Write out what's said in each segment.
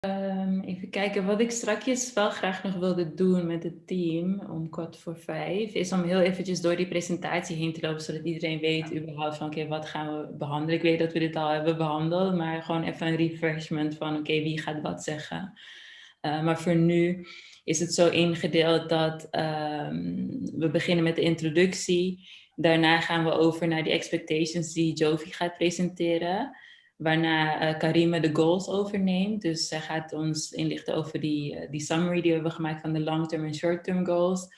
Even kijken, wat ik straks wel graag nog wilde doen met het team om 4:15, is om heel eventjes door die presentatie heen te lopen, zodat iedereen weet überhaupt van oké, wat gaan we behandelen. Ik weet dat we dit al hebben behandeld, maar gewoon even een refreshment van oké, wie gaat wat zeggen. Maar voor nu is het zo ingedeeld dat we beginnen met de introductie. Daarna gaan we over naar die expectations die Jovi gaat presenteren. Waarna Karima de goals overneemt. Dus zij gaat ons inlichten over die summary die we hebben gemaakt van de long-term en short-term goals.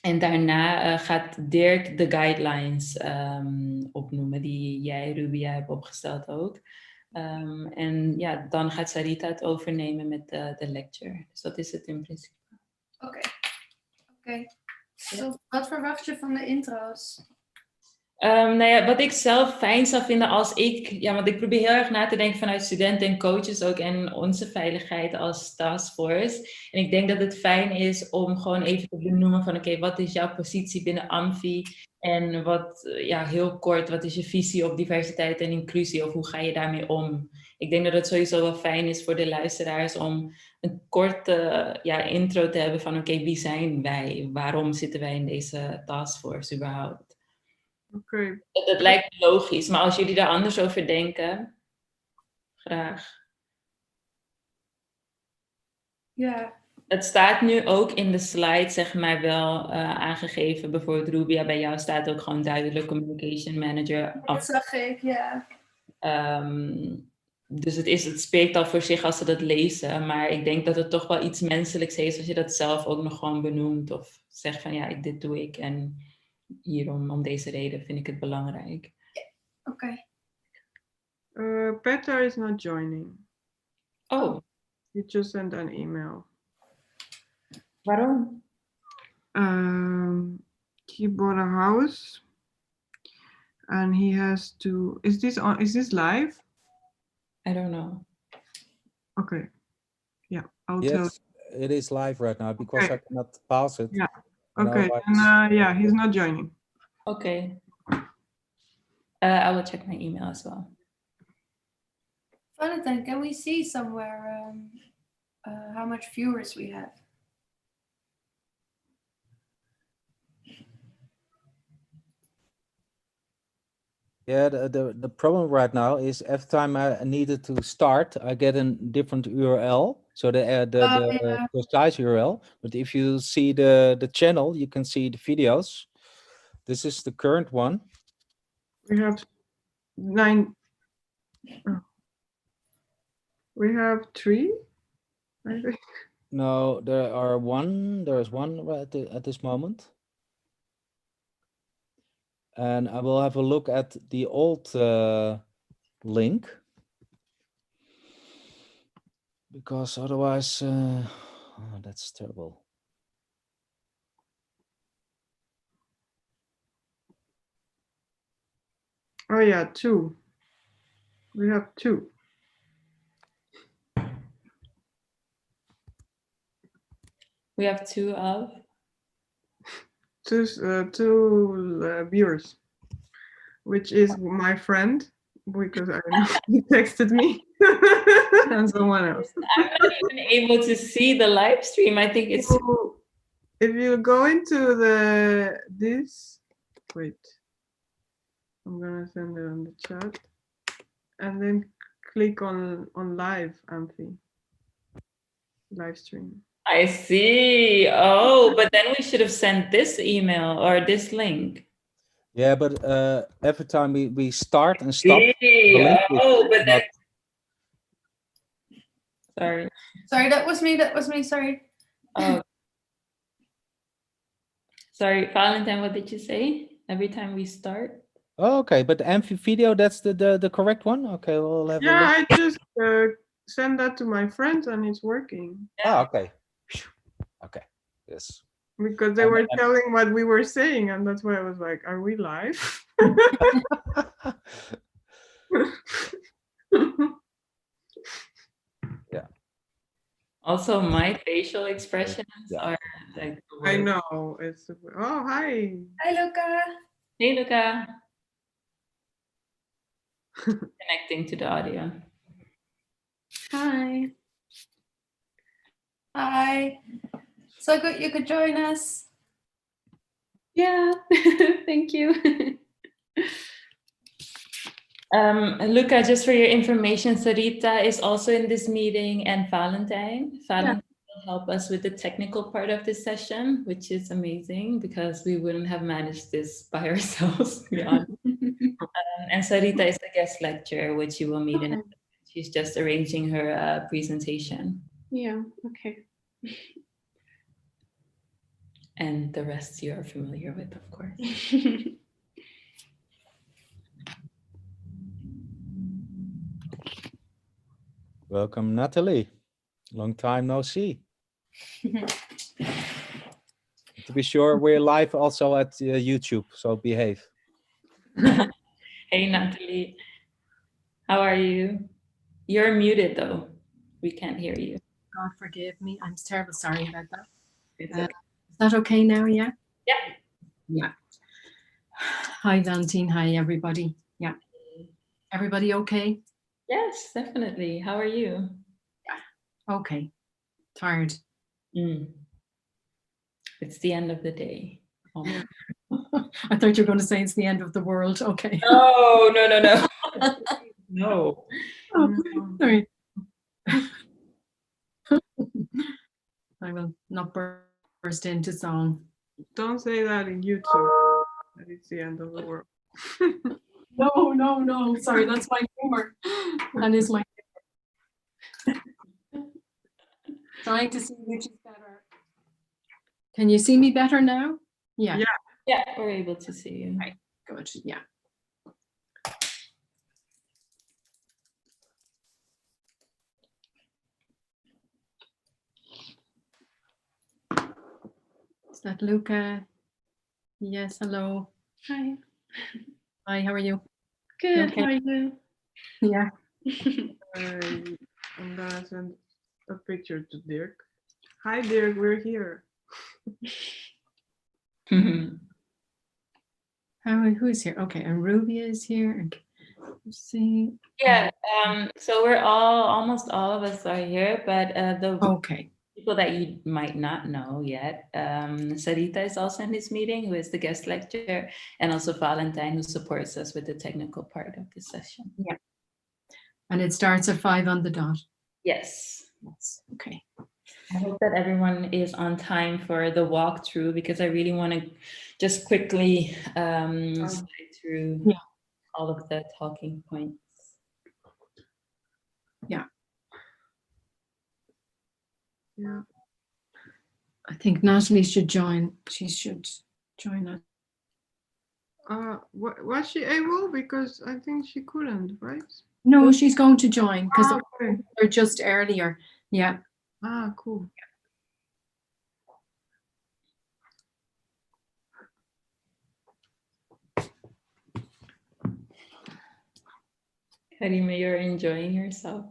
En daarna gaat Dirk de guidelines opnoemen die jij, Rubia, hebt opgesteld ook. En ja, dan gaat Sarita het overnemen met de lecture. Dus dat is het in principe. Oké. So, wat verwacht je van de intro's? Nou ja, wat ik zelf fijn zou vinden als want ik probeer heel erg na te denken vanuit studenten en coaches ook en onze veiligheid als taskforce. En ik denk dat het fijn is om gewoon even te benoemen van oké, wat is jouw positie binnen Amphi? En heel kort, wat is je visie op diversiteit en inclusie of hoe ga je daarmee om? Ik denk dat het sowieso wel fijn is voor de luisteraars om een korte intro te hebben van oké, wie zijn wij? Waarom zitten wij in deze taskforce überhaupt? Oké. Dat lijkt me logisch, maar als jullie daar anders over denken, graag. Ja. Het staat nu ook in de slide, zeg maar, wel aangegeven. Bijvoorbeeld Rubia, bij jou staat ook gewoon duidelijk Communication Manager. Dat zag ik, ja. Dus het spreekt al voor zich als ze dat lezen. Maar ik denk dat het toch wel iets menselijks heeft als je dat zelf ook nog gewoon benoemt. Of zegt van ja, dit doe ik en hierom, om deze reden vind ik het belangrijk. Oké. Peter is not joining. Oh. He just sent an email. Waarom? He bought a house and he has to. Is this live? I don't know. Okay. Yeah, I'll yes, tell. It is live right now because I cannot pass it. Yeah. Okay. And he's not joining. Okay. I will check my email as well. Valentine, can we see somewhere how much viewers we have? Yeah, the problem right now is every time I needed to start, I get a different URL. So the precise URL. But if you see the channel, you can see the videos. This is the current one. We have 9. Oh. We have 3, I think. No, there's one right at this moment. And I will have a look at the old link. Because otherwise, that's terrible. Oh yeah, 2. We have 2. We have 2 of? Two viewers, which is my friend, because I know he texted me, and someone else. I'm not even able to see the live stream. I think it's... So, if you go into wait, I'm gonna send it on the chat, and then click on live, Amphi, live stream. I see. Oh, but then we should have sent this email or this link. Yeah, but every time we start and stop, Sorry. Sorry, that was me, sorry. Oh. Sorry, Valentine, what did you say? Every time we start? Oh, okay, but the Amphi video, that's the correct one? Okay, we'll have a look. I just send that to my friends and it's working. Yeah. Okay. Okay, yes. Because they were telling what we were saying, and that's why I was like, are we live? Yeah. Also, my facial expressions are like... I know. It's hi. Hi, Luca. Hey, Luca. Connecting to the audio. Hi. Hi. So good you could join us. Yeah, thank you. Luca, just for your information, Sarita is also in this meeting, and Valentine. Valentine will help us with the technical part of this session, which is amazing because we wouldn't have managed this by ourselves, to be honest. And Sarita is the guest lecturer, which you will meet in. Okay. She's just arranging her presentation. Yeah, okay. And the rest you are familiar with, of course. Welcome, Natalie. Long time no see. To be sure, we're live also at YouTube, so behave. Hey, Natalie. How are you? You're muted, though. We can't hear you. God forgive me. I'm terribly sorry about that. It's Uh, okay. Is that okay now? Yeah? Yeah. Yeah. Hi, Valentine. Hi, everybody. Yeah. Everybody okay? Yes, definitely. How are you? Okay. Tired. It's the end of the day. Almost. I thought you were going to say it's the end of the world. Okay. No, no, no, no. No. Oh, sorry. I will not burst into song. Don't say that in YouTube. That it's the end of the world. No, no, no. Sorry, that's my humor. That is my humor. Trying to see which is better. Can you see me better now? Yeah. Yeah. Yeah, we're able to see you. Right. Good. Yeah. Is that Luca? Yes. Hello. Hi. Hi. How are you? Good. Okay. How are you? Yeah. I'm gonna send a picture to Dirk. Hi, Dirk. We're here. Who is here? Okay. And Rubia is here. Okay. Let's see. Yeah, so almost all of us are here, but the Okay. people that you might not know yet, Sarita is also in this meeting, who is the guest lecturer, and also Valentine, who supports us with the technical part of this session. Yeah. And it starts at 5 on the dot. Yes. Yes. Okay. I hope that everyone is on time for the walkthrough, because I really want to just quickly slide through all of the talking points. Yeah. Yeah. I think Natalie should join. She should join us. Was she able? Because I think she couldn't, right? No, she's going to join because Okay. they're just earlier. Yeah. Ah, cool. Karima, you're enjoying yourself.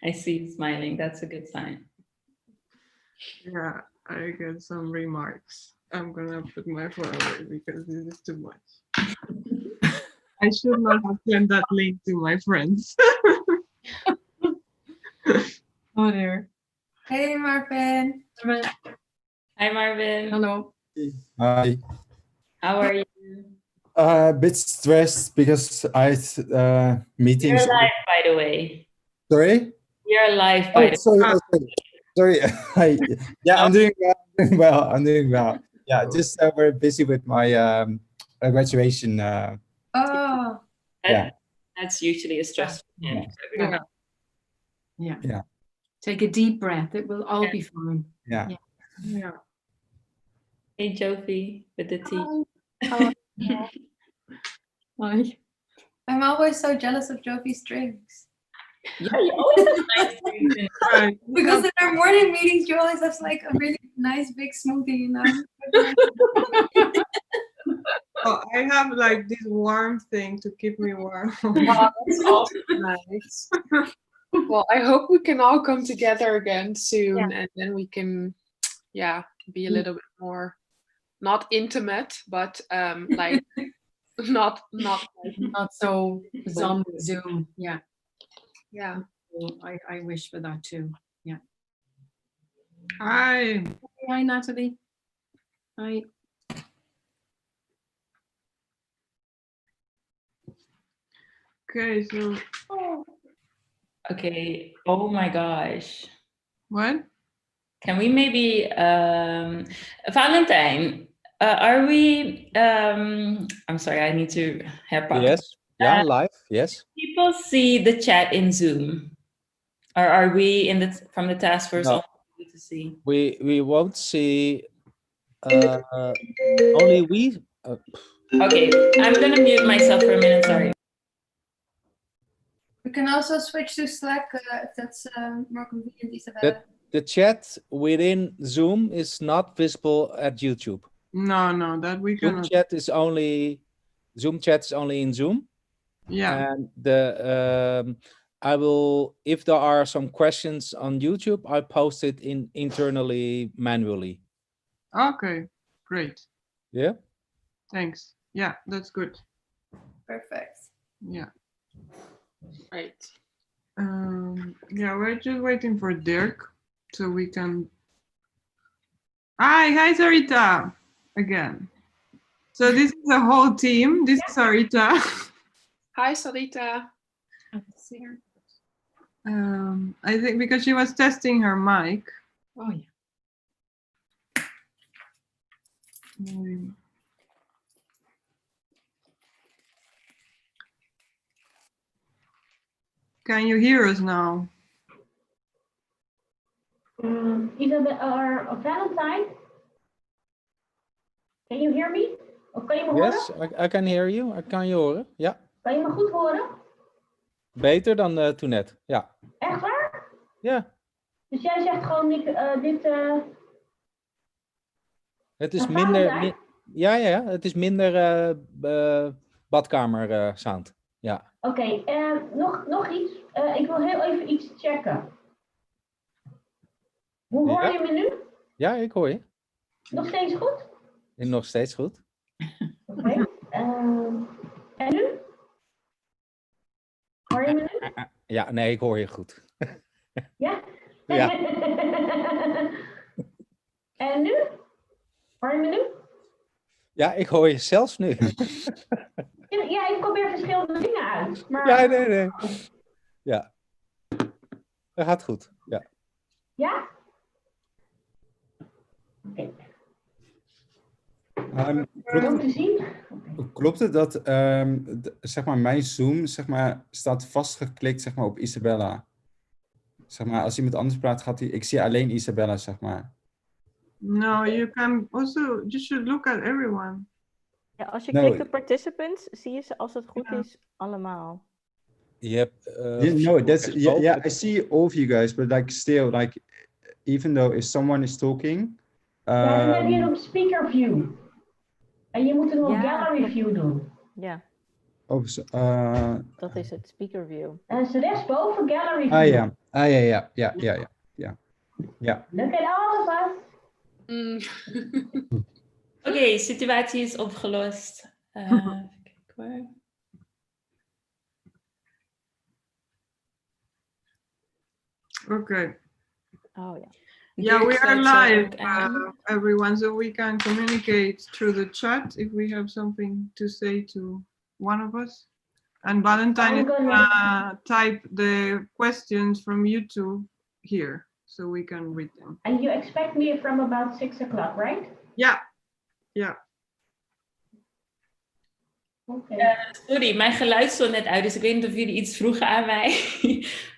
I see you smiling. That's a good sign. Yeah, I get some remarks. I'm gonna put my phone away because this is too much. I should not have sent that link to my friends. Oh dear. Hey, Marvin. Hi, Marvin. Hello. Hi. How are you? A bit stressed because I had meetings. You're live, by the way. Sorry? You're live, by the Sorry. Sorry. Yeah, I'm doing well. I'm doing well. Yeah, just very busy with my graduation. Oh, Yeah. That's usually a stressful time for everyone. Yeah. Take a deep breath. It will all be fine. Yeah. Yeah. Hey, Jofi, with the T. Hi. I'm always so jealous of Jovi's drinks. Yeah, you always have nice things in Right. Because in our morning meetings, you always have like a really nice big smoothie, you know? Oh, I have like this warm thing to keep me warm. Wow, that's also nice. Well, I hope we can all come together again soon, and then we can, be a little bit more, not intimate, but like not like, Not so zombie Zoom. Yeah. yeah. So I wish for that too. Yeah. Hi. Hi, Natalie. Hi. Okay, so Okay. Oh my gosh. what? Can we maybe, Valentine, are we, I'm sorry, I need to herpakken. Yes. Yeah, live. Yes. People see the chat in Zoom? Or are we from the task force No. only to see? We won't see. Only we. Okay, I'm gonna mute myself for a minute, sorry. We can also switch to Slack if that's more convenient, Isabella. The chat within Zoom is not visible at YouTube. No, that we Zoom cannot. chat is only in Zoom. Yeah. And I will, if there are some questions on YouTube, I post it internally manually. Okay, great. Yeah. Thanks. Yeah, that's good. Perfect. Yeah. Right. Yeah, we're just waiting for Dirk so we can. Hi, Sarita again. So this is a whole team. This is Sarita. Hi, Sarita. I think because she was testing her mic. Oh yeah. Can you hear us now? Isabel or Valentine? Can you hear me? Of kan je me Yes, horen? I can hear you. I kan je horen. Ja. Kan je me goed horen? Beter dan toen net. Ja. Echt waar? Ja. Dus jij zegt gewoon Het is Een minder. Valentijn? Ja. Het is minder badkamer sound. Ja. Oké, nog iets. Ik wil heel even iets checken. Hoe hoor je me nu? Ja, ik hoor je. Nog steeds goed? Nog steeds goed. Oké. En nu? Hoor je me nu? Ja, nee, ik hoor je goed. Ja? Ja. En nu? Hoor je me nu? Ja, ik hoor je zelfs nu. Ja, ik probeer verschillende dingen uit. Maar... Ja, nee. Ja. Dat gaat goed. Ja. Ja? Oké. Om te zien. Klopt het dat zeg maar mijn Zoom zeg maar, staat vastgeklikt zeg maar, op Isabella? Zeg maar, als iemand anders praat, ik zie alleen Isabella, zeg maar. No, you can also, you should look at everyone. Ja, als je klikt op participants, zie je ze als het goed is allemaal. No, that's yeah, I see all of you guys, but like still, like even though if someone is talking. Ja, dan heb je nog speaker view. En je moet nog gallery view doen. Ja. Dat is het, speaker view. En is rechtsboven gallery view. Ja. Look at all of us. Oké, situatie is opgelost. Even kijken hoor. Okay. Oh ja. Yeah, we are live, everyone, so we can communicate through the chat if we have something to say to one of us. And Valentine is gonna type the questions from YouTube here, so we can read them. And you expect me from about 6 o'clock, right? Yeah. Okay. Sorry, mijn geluid stond net uit, dus ik weet niet of jullie iets vroegen aan mij.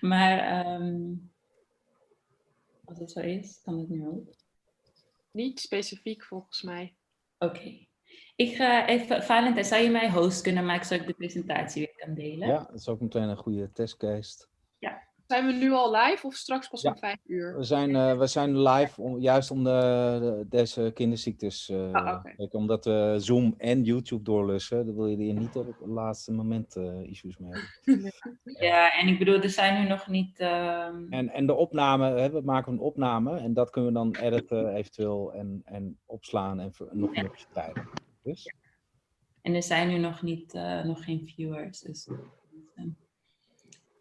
Maar als het zo is, kan het nu ook. Niet specifiek volgens mij. Oké. Ik ga even, Valentijn, zou je mij host kunnen maken zodat ik de presentatie weer kan delen? Ja, dat is ook meteen een goede testcase. Ja. Zijn we nu al live of straks pas om 5 uur? We zijn live juist om deze kinderziektes. Omdat we Zoom en YouTube doorlussen, dan wil je hier niet op het laatste moment issues mee hebben. Ja, en ik bedoel, er zijn nu nog niet... En de opname, we maken een opname en dat kunnen we dan editen eventueel en opslaan en nog meer verspreiden. Dus. En er zijn nu nog geen viewers. Dus...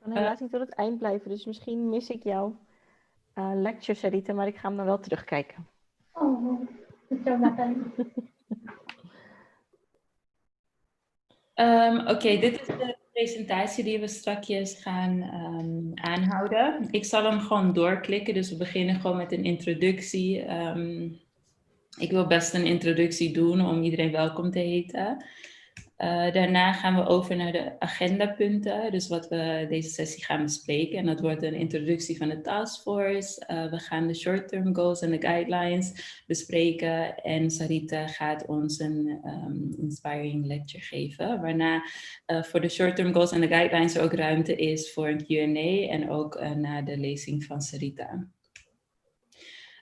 Ik kan helaas niet tot het eind blijven, dus misschien mis ik jou lecture, Sarita, maar ik ga hem dan wel terugkijken. Oh, zo meteen. Oké, dit is de presentatie die we strakjes gaan aanhouden. Ik zal hem gewoon doorklikken, dus we beginnen gewoon met een introductie. Ik wil best een introductie doen om iedereen welkom te heten. Daarna gaan we over naar de agendapunten, dus wat we deze sessie gaan bespreken. En dat wordt een introductie van de taskforce. We gaan de short-term goals en de guidelines bespreken. En Sarita gaat ons een inspiring lecture geven. Waarna voor de short-term goals en de guidelines er ook ruimte is voor een Q&A en ook na de lezing van Sarita.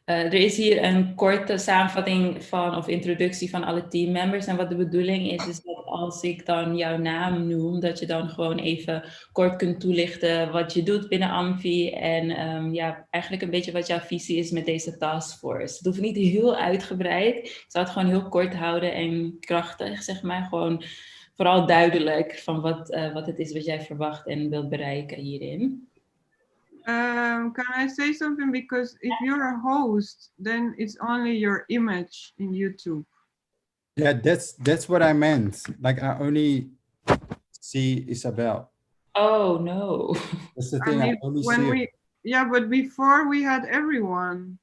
Er is hier een korte samenvatting van of introductie van alle teammembers. En wat de bedoeling is dat als ik dan jouw naam noem, dat je dan gewoon even kort kunt toelichten wat je doet binnen Amphi. En ja, eigenlijk een beetje wat jouw visie is met deze taskforce. Het hoeft niet heel uitgebreid. Ik zal het gewoon heel kort houden en krachtig, zeg maar. Gewoon vooral duidelijk van wat het is wat jij verwacht en wilt bereiken hierin. Can I say something? Because if you're a host, then it's only your image in YouTube. Yeah, that's what I meant. Like I only see Isabel. Oh no. That's the thing. I only see her. Yeah, but before we had everyone.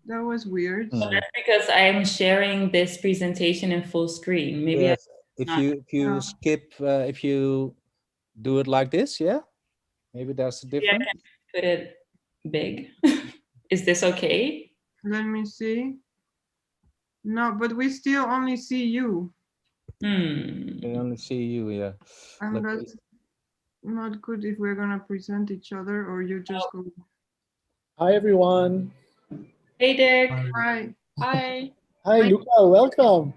That was weird. Well, that's because I'm sharing this presentation in full screen. Maybe yes. If you skip, if you do it like this, yeah. Maybe that's the difference. Yeah, I can put it big. Is this okay? Let me see. No, but we still only see you. We only see you, yeah. And that's not good if we're gonna present each other or you just go. Hi everyone. Hey Dick. Hi. Hi. Hi Luca, welcome.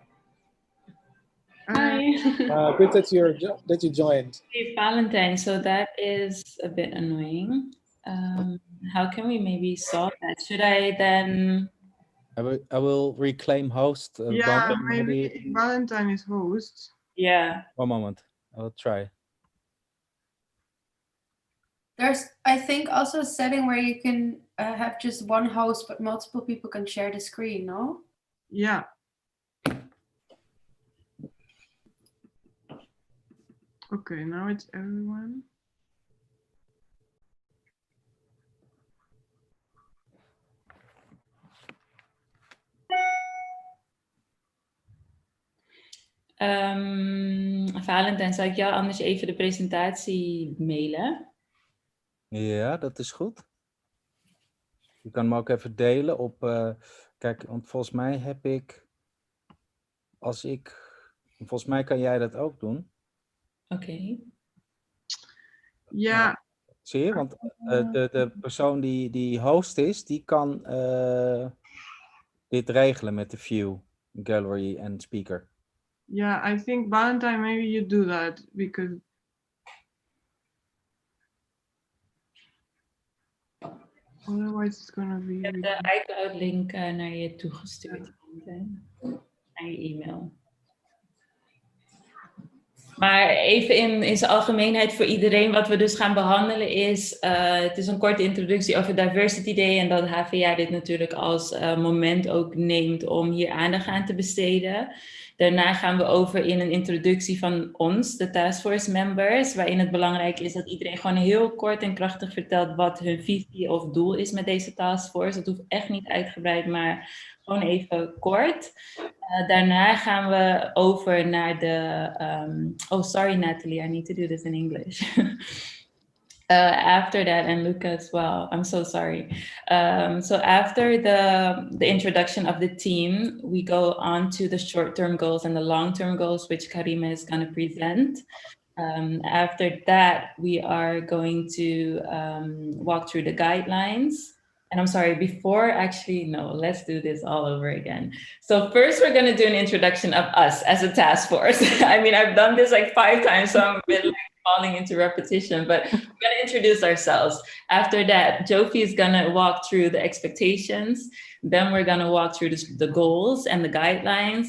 Hi. Good that you joined. Hey Valentine, so that is a bit annoying. How can we maybe solve that? Should I then? I will reclaim host. Yeah, maybe Valentine is host. Yeah. One moment. I will try. There's, I think, also a setting where you can have just one host, but multiple people can share the screen, no? Yeah. Okay, now it's everyone. Valentijn, zal ik jou anders even de presentatie mailen? Ja, dat is goed. Je kan hem ook even delen op... kijk, want volgens mij heb ik... Volgens mij kan jij dat ook doen. Oké. Ja. Zie je? Want de persoon die host is, die kan dit regelen met de view, gallery en speaker. Yeah, I think Valentine, maybe you do that because otherwise it's gonna be. Ik heb de iCloud link naar je toegestuurd. Naar je e-mail. Maar even in zijn algemeenheid voor iedereen, wat we dus gaan behandelen is, het is een korte introductie over Diversity Day en dat HVA dit natuurlijk als moment ook neemt om hier aandacht aan te besteden. Daarna gaan we over in een introductie van ons, de taskforce members, waarin het belangrijk is dat iedereen gewoon heel kort en krachtig vertelt wat hun visie of doel is met deze taskforce. Dat hoeft echt niet uitgebreid, maar gewoon even kort. Daarna gaan we over naar de... oh, sorry Natalie, I need to do this in English. After that, and Luca as well, I'm so sorry. So after the introduction of the team, we go on to the short-term goals and the long-term goals, which Karima is going to present. After that, we are going to walk through the guidelines. And I'm sorry, no, let's do this all over again. So first we're going to do an introduction of us as a task force. I mean, I've done this like 5 times, so I'm a bit like falling into repetition, but we're going to introduce ourselves. After that, Jofi is going to walk through the expectations. Then we're going to walk through the goals and the guidelines.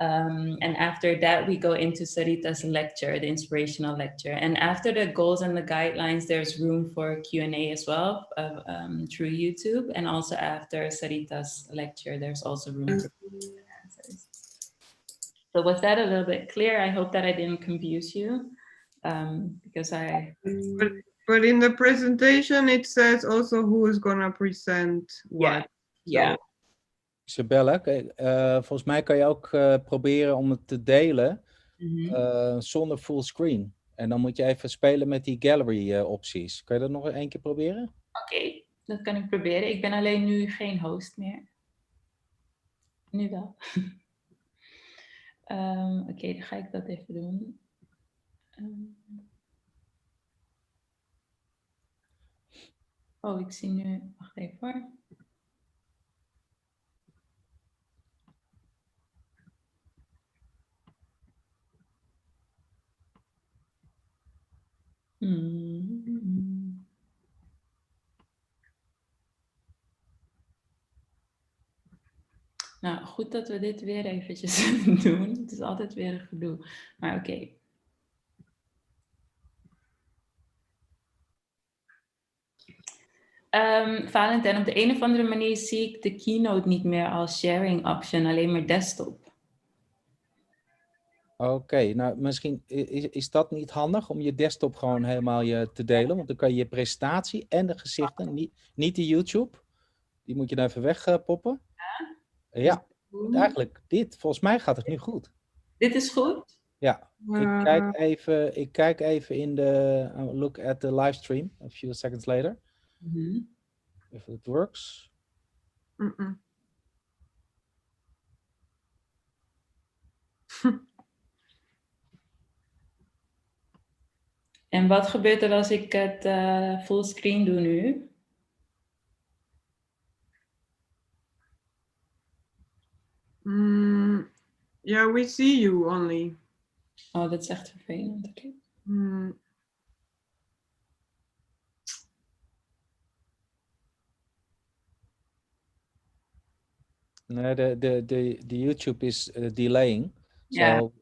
And after that, we go into Sarita's lecture, the inspirational lecture. And after the goals and the guidelines, there's room for Q&A as well through YouTube. And also after Sarita's lecture, there's also room for answers. So was that a little bit clear? I hope that I didn't confuse you because I... But in the presentation, it says also who is gonna present what. Yeah. Isabelle, volgens mij kan je ook proberen om het te delen zonder fullscreen. En dan moet je even spelen met die gallery opties. Kan je dat nog één keer proberen? Oké, dat kan ik proberen. Ik ben alleen nu geen host meer. Nu wel. Oké, dan ga ik dat even doen. Oh, ik zie nu... Wacht even hoor. Nou, goed dat we dit weer eventjes doen. Het is altijd weer een gedoe. Maar oké. Valentin, op de een of andere manier zie ik de keynote niet meer als sharing option, alleen maar desktop. Oké, nou misschien is dat niet handig om je desktop gewoon helemaal te delen. Want dan kan je je presentatie en de gezichten, niet de YouTube. Die moet je dan even wegpoppen. Ja, eigenlijk dit. Volgens mij gaat het nu goed. Dit is goed? Ja, ik kijk even in de look at the livestream a few seconds later. If it works. En wat gebeurt er als ik het fullscreen doe nu? Yeah, we see you only. Oh, dat is echt vervelend. Okay. No, the YouTube is delaying. So,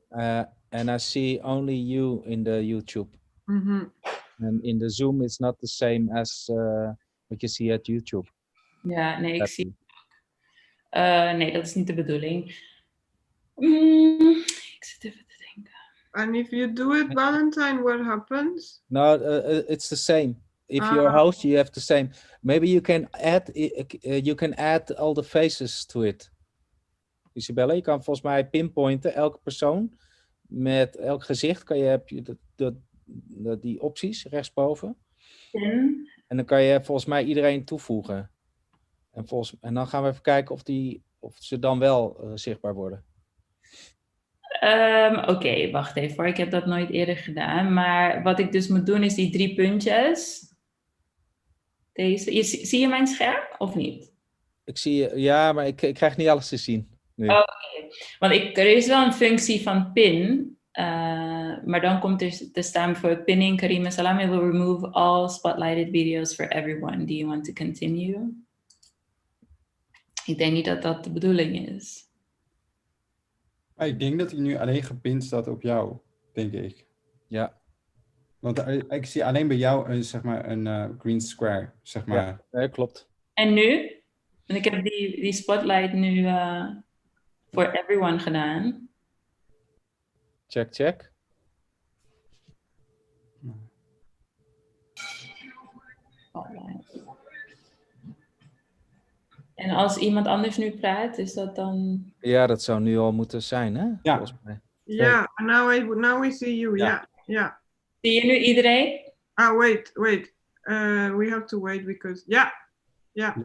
and I see only you in the YouTube. And in the Zoom, it's not the same as what you see at YouTube. Ja, nee, ik zie. Nee, dat is niet de bedoeling. Ik zit even te denken. And if you do it, Valentine, what happens? No, it's the same. If you're a host, you have the same. Maybe you can add all the faces to it. Isabelle, je kan volgens mij pinpointen elke persoon met elk gezicht. Heb je die opties rechtsboven. En dan kan je volgens mij iedereen toevoegen. En dan gaan we even kijken of ze dan wel zichtbaar worden. Oké, wacht even hoor. Ik heb dat nooit eerder gedaan. Maar wat ik dus moet doen is die 3 puntjes. Deze. Zie je mijn scherm of niet? Ik zie je, ja, maar ik krijg niet alles te zien. Oké. Want er is wel een functie van pin. Maar dan komt er te staan voor pinning. Karima Salami will remove all spotlighted videos for everyone. Do you want to continue? Ik denk niet dat dat de bedoeling is. Ik denk dat hij nu alleen gepind staat op jou, denk ik. Ja. Want ik zie alleen bij jou een green square, zeg maar. Ja, klopt. En nu? En ik heb die spotlight nu voor everyone gedaan. Check. En als iemand anders nu praat, is dat dan... Ja, dat zou nu al moeten zijn, hè? Ja. Volgens mij. Yeah, now we see you. Yeah. Zie je nu iedereen? Wait. We have to wait because... Yeah.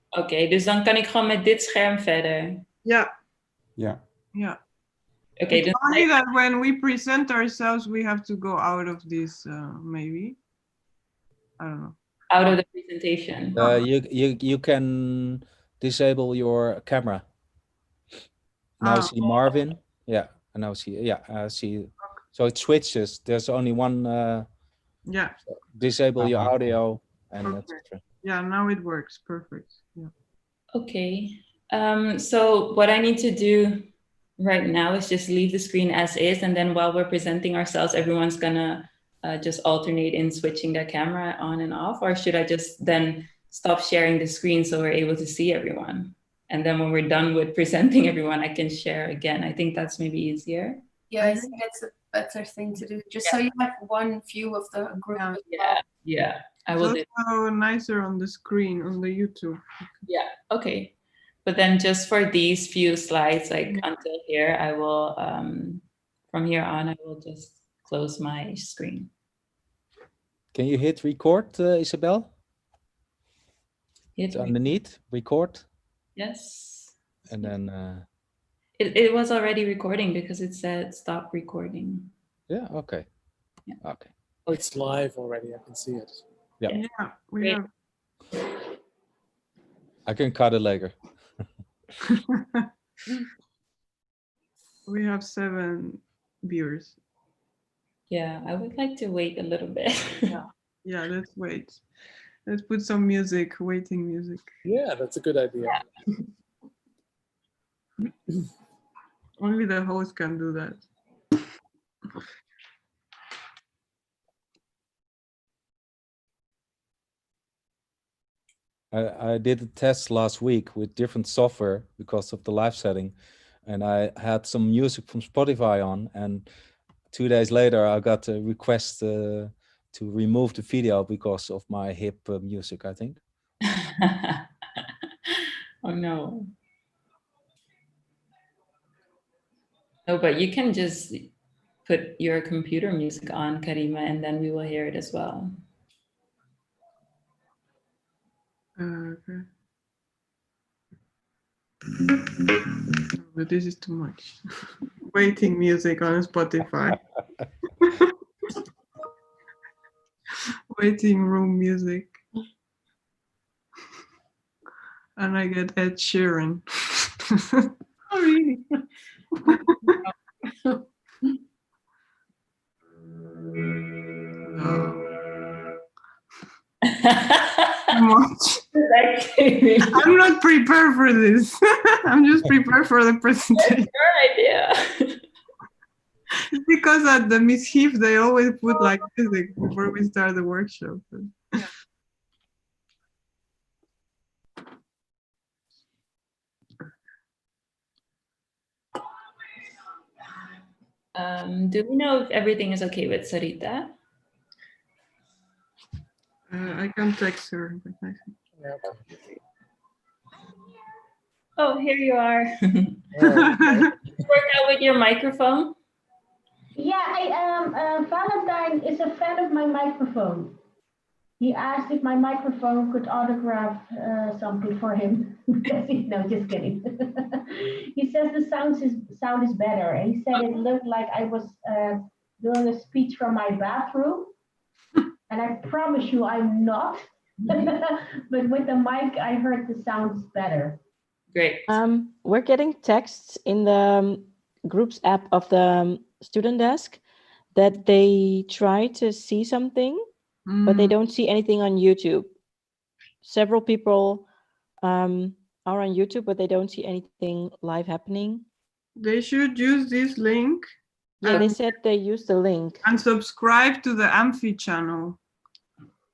Oké, dus dan kan ik gewoon met dit scherm verder. Ja. Oké, dus... Only that when we present ourselves, we have to go out of this, maybe. I don't know. Out of the presentation. You can disable your camera. Now I see Marvin. Yeah, and now I see. Okay. So it switches. There's only one. Disable your audio and etc. Yeah, now it works. Perfect. Yeah. Okay. So what I need to do right now is just leave the screen as is, and then while we're presenting ourselves, everyone's gonna just alternate in switching their camera on and off, or should I just then stop sharing the screen so we're able to see everyone? And then when we're done with presenting everyone, I can share again. I think that's maybe easier. Yeah, I think that's a better thing to do, just so you have one view of the group. Yeah, I It's will do. also nicer on the screen on the YouTube. Yeah, okay. But then just for these few slides, like until here, I will, from here on, I will just close my screen. Can you hit record, Isabel? Hit underneath, record. Yes. And then... It was already recording because it said stop recording. Yeah, okay. Yeah. Okay. Oh, it's live already. I can see it. Yeah. Yeah, we have. I can cut it later. We have 7 viewers. Yeah, I would like to wait a little bit. Yeah, let's wait. Let's put some music, waiting music. Yeah, that's a good idea. Only the host can do that. I did a test last week with different software because of the live setting, and I had some music from Spotify on, and 2 days later I got a request to remove the video because of my hip music, I think. Oh no. No, but you can just put your computer music on, Karima, and then we will hear it as well. Okay. But this is too much. Waiting music on Spotify. Waiting room music. And I get Ed Sheeran. Oh, really? I'm not prepared for this. I'm just prepared for the presentation. That's your idea. It's because at the Miss Heath they always put like music before we start the workshop. Do we know if everything is okay with Sarita? I can text her. But I think... Oh, here you are. Work out with your microphone? Yeah, Valentine is a fan of my microphone. He asked if my microphone could autograph something for him. No, just kidding. He says the sound is better. And he said it looked like I was doing a speech from my bathroom. And I promise you I'm not. But with the mic, I heard the sounds better. Great. We're getting texts in the groups app of the student desk that they try to see something, but they don't see anything on YouTube. Several people are on YouTube, but they don't see anything live happening. They should use this link. Yeah, they said they use the link. And subscribe to the Amphi channel.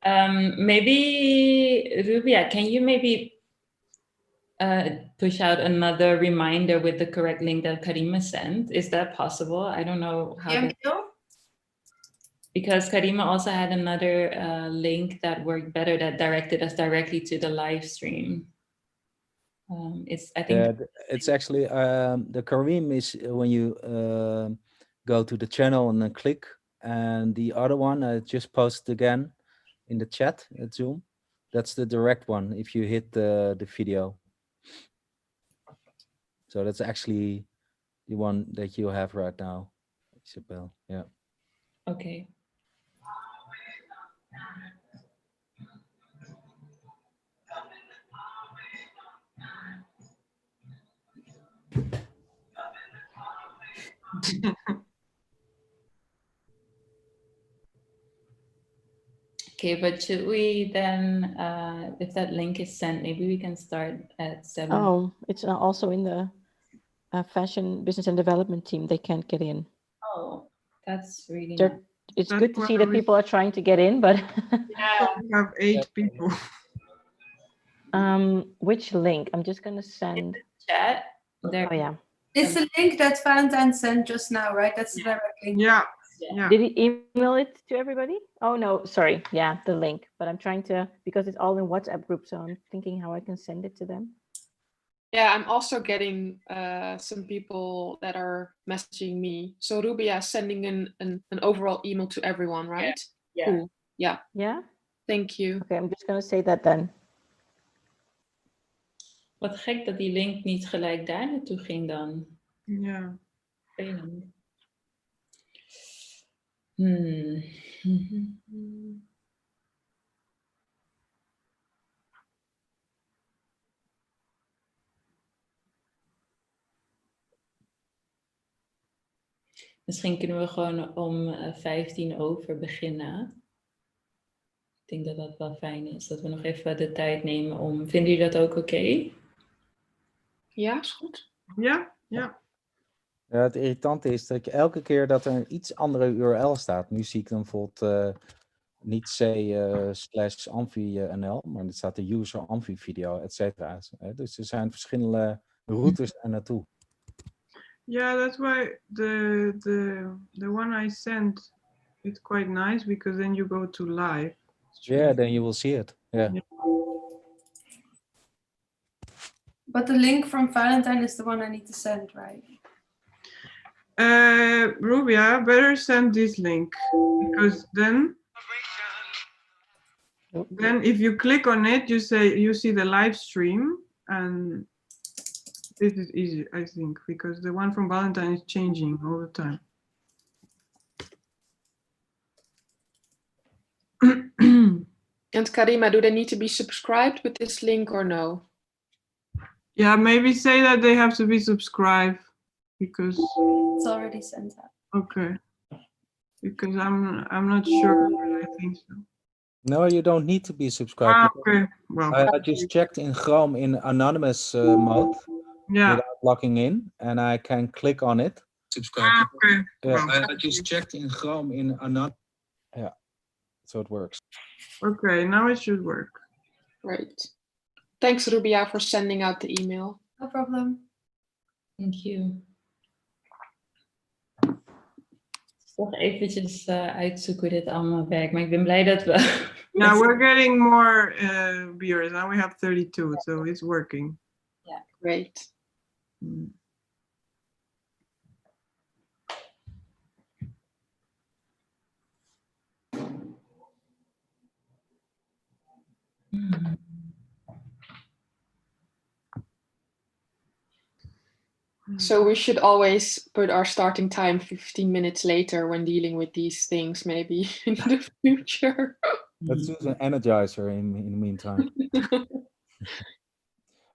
Maybe, Rubia, can you maybe push out another reminder with the correct link that Karima sent? Is that possible? I don't know how. Yeah, because Karima also had another link that worked better that directed us directly to the live stream. I think it's actually the Kareem is when you go to the channel and then click, and the other one I just posted again in the chat at Zoom. That's the direct one if you hit the video. So that's actually the one that you have right now, Isabel. Yeah. Okay. Okay, but should we then, if that link is sent, maybe we can start at 7. Oh, it's also in the fashion business and development team, they can't get in. Oh, that's really They're- nice. It's That's good to why see that we- people are trying to get in, but We have 8 people. which link? I'm just gonna send. Chat. There. Oh yeah. It's the link that Valentine sent just now, right? That's the direct link. Yeah. Yeah. Yeah. Did he email it to everybody? Oh no, sorry. Yeah, the link. But I'm trying to, because it's all in WhatsApp group, so I'm thinking how I can send it to them. Yeah, I'm also getting some people that are messaging me. So Rubia is sending an overall email to everyone, right? Yeah. Cool. Yeah, Yeah? thank you. Okay, I'm just gonna say that then. Wat gek dat die link niet gelijk daar naartoe ging dan. Ja. Vervelend. Misschien kunnen we gewoon om 15 over beginnen. Ik denk dat dat wel fijn is, dat we nog even de tijd nemen om... Vinden jullie dat ook oké? Ja, is goed. Ja. Ja. Ja, het irritante is dat ik elke keer dat er een iets andere URL staat. Nu zie ik dan bijvoorbeeld niet c/Amphi.nl, maar er staat de user Amphi video, et cetera. Dus er zijn verschillende routes er naartoe. Yeah, that's why the one I sent, it's quite nice because then you go to live. Yeah, then you will see it. Yeah. But the link from Valentine is the one I need to send, right? Rubia, better send this link because then if you click on it, you see the live stream, and this is easy, I think, because the one from Valentine is changing all the time. And Karima, do they need to be subscribed with this link or no? Yeah, maybe say that they have to be subscribed because It's already sent out. okay, because I'm not sure, but I think so. No, you don't need to be subscribed. Okay, well, I just checked in Chrome in anonymous mode yeah. without logging in, and I can click on it. Subscribe. Okay. Yeah, Well, I just checked in Chrome in anonymous. Yeah, so it works. okay, now it should work. Great. Thanks, Rubia, for sending out the email. No problem. Thank you. Toch eventjes uitzoeken hoe dit allemaal werkt. Maar ik ben blij dat we... Yeah, we're getting more viewers. Now we have 32, so it's working. Yeah, great. So we should always put our starting time 15 minutes later when dealing with these things, maybe in the future. Let's use an energizer in the meantime.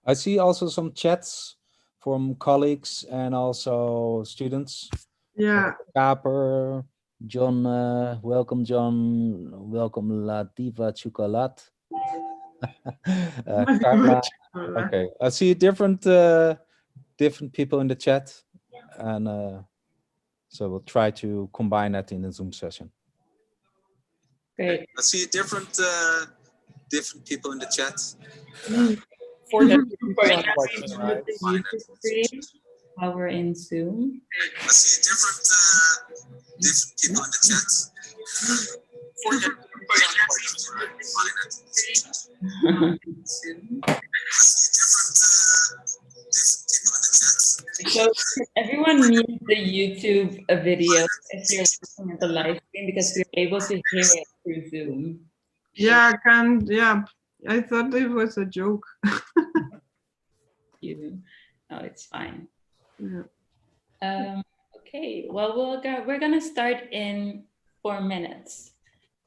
I see also some chats from colleagues and also students. Yeah. Kaper, John, welcome John, welcome La Diva Chocolat. Carla. Okay, I see different people in the chat, and so we'll try to combine that in a Zoom session. Great. I see different people in the chat. For the while we're in Zoom. I see different people in the chat. For the So everyone mute the YouTube video if you're looking at the live stream because we're able to hear it through Zoom. Yeah, I thought it was a joke. No, it's fine. Yeah. Okay, well, we're gonna start in 4 minutes.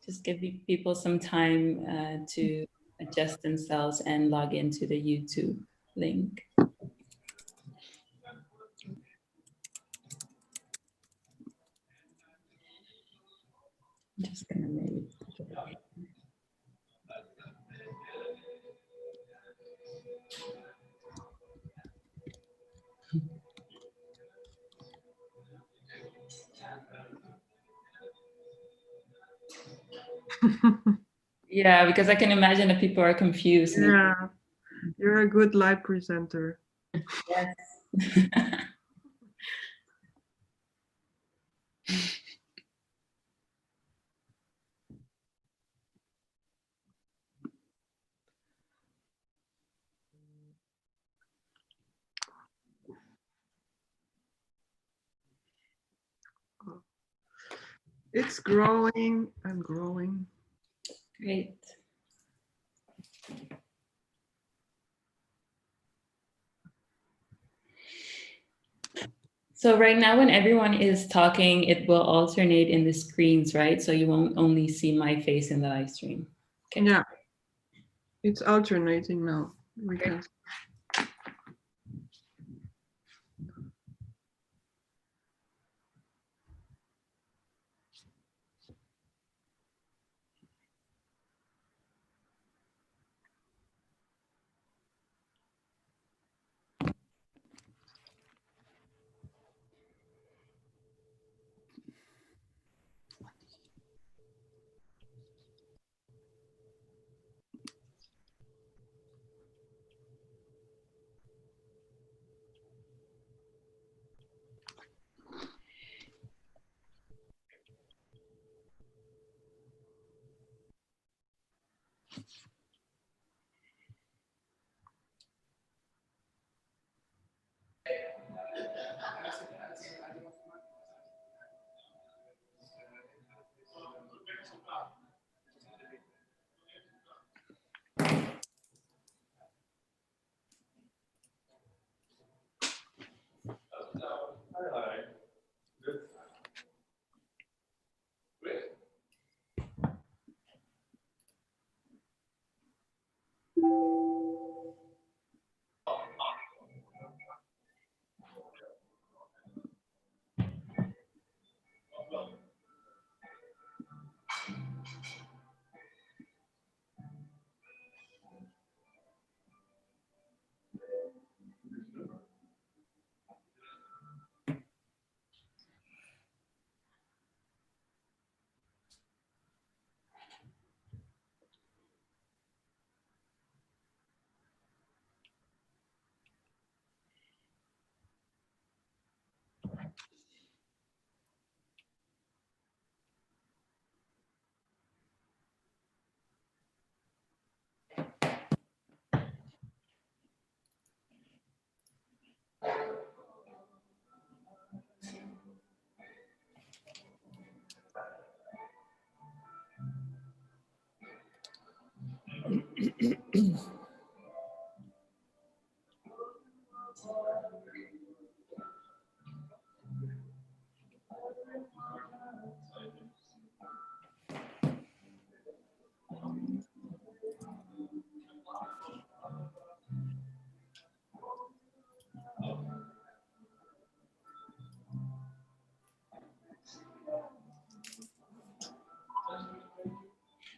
Just give people some time to adjust themselves and log into the YouTube link. I'm just gonna maybe. Yeah, because I can imagine that people are confused. Yeah, you're a good live presenter. Yes. It's growing and growing. Great. So right now when everyone is talking, it will alternate in the screens, right? So you won't only see my face in the live stream. Okay. Yeah, it's alternating now. We can.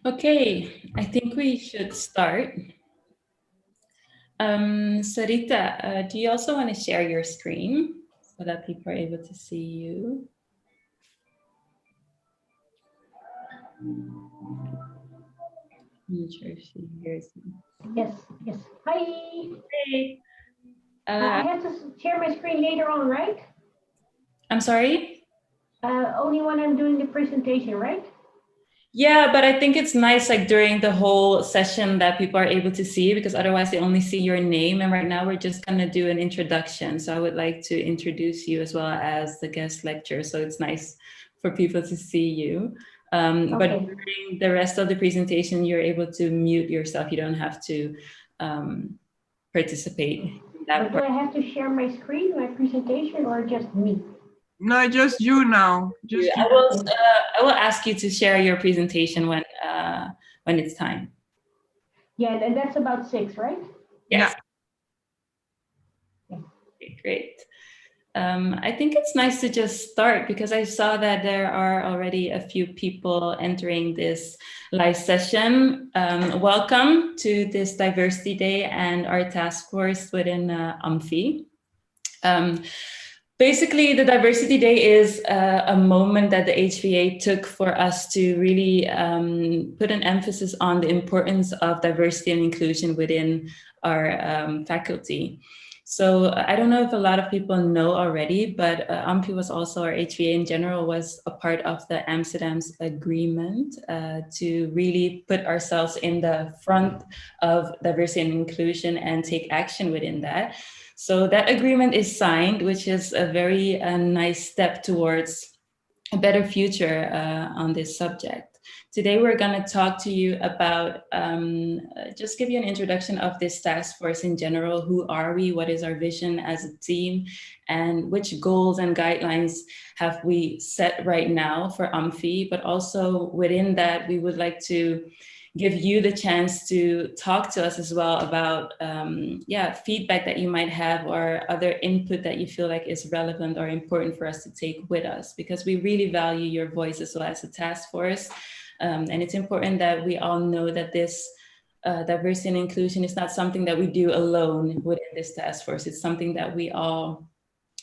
Okay, I think we should start. Sarita, do you also want to share your screen so that people are able to see you? I'm not sure if she hears me. Yes, yes. Hi. Hey. I have to share my screen later on, right? I'm sorry? Only when I'm doing the presentation, right? Yeah, but I think it's nice like during the whole session that people are able to see, because otherwise they only see your name. And right now we're just going to do an introduction. So I would like to introduce you as well as the guest lecturer. So it's nice for people to see you. But during the rest of the presentation, you're able to mute yourself. You don't have to participate in that part. Do I have to share my screen, my presentation, or just me? No, just you now. Just I will ask you to share your presentation when it's time. Yeah, and that's about 6, right? Yes. Yeah. Okay, great. I think it's nice to just start because I saw that there are already a few people entering this live session. Welcome to this Diversity Day and our task force within Amphi. Basically, the Diversity Day is a moment that the HVA took for us to really put an emphasis on the importance of diversity and inclusion within our faculty. So I don't know if a lot of people know already, but Amphi was also, our HVA in general was a part of the Amsterdam's agreement to really put ourselves in the front of diversity and inclusion and take action within that. So that agreement is signed, which is a very nice step towards a better future on this subject. Today, we're going to talk to you about, just give you an introduction of this task force in general. Who are we? What is our vision as a team? And which goals and guidelines have we set right now for Amphi? But also within that, we would like to give you the chance to talk to us as well about feedback that you might have or other input that you feel like is relevant or important for us to take with us, because we really value your voice as well as a task force. And it's important that we all know that this diversity and inclusion is not something that we do alone within this task force. It's something that we all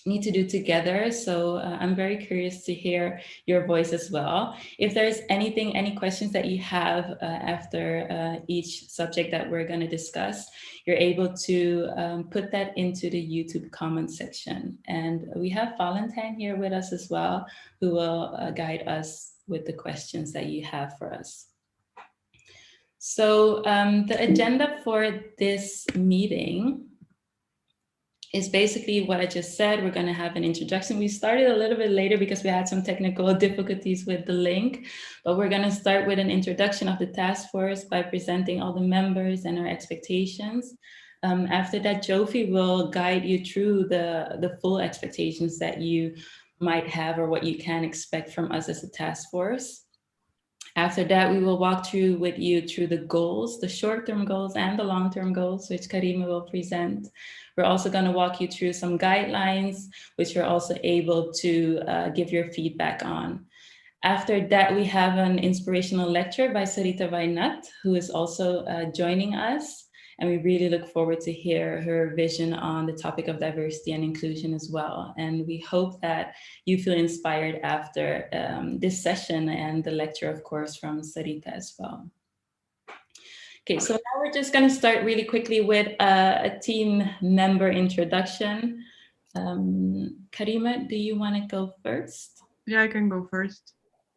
need to do together. So I'm very curious to hear your voice as well. If there's any questions that you have after each subject that we're going to discuss, you're able to put that into the YouTube comment section. And we have Valentine here with us as well, who will guide us with the questions that you have for us. So the agenda for this meeting is basically what I just said. We're going to have an introduction. We started a little bit later because we had some technical difficulties with the link, but we're going to start with an introduction of the task force by presenting all the members and our expectations. After that, Jofi will guide you through the full expectations that you might have or what you can expect from us as a task force. After that, we will walk through with you through the goals, the short-term goals and the long-term goals, which Karima will present. We're also going to walk you through some guidelines, which you're also able to give your feedback on. After that, we have an inspirational lecture by Sarita Vainat, who is also joining us. And we really look forward to hear her vision on the topic of diversity and inclusion as well. And we hope that you feel inspired after this session and the lecture, of course, from Sarita as well. Okay, so now we're just going to start really quickly with a team member introduction. Karima, do you want to go first? Yeah, I can go first.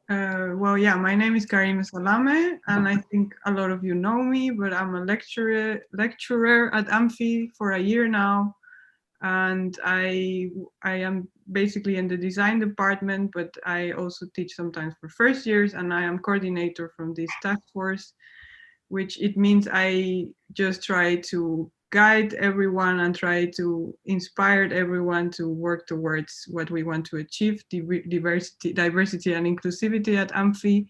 Well, yeah, my name is Karima Salame, and I think a lot of you know me, but I'm a lecturer at Amphi for a year now. And I am basically in the design department, but I also teach sometimes for first years, and I am coordinator from this task force, which it means I just try to guide everyone and try to inspire everyone to work towards what we want to achieve, diversity and inclusivity at Amphi.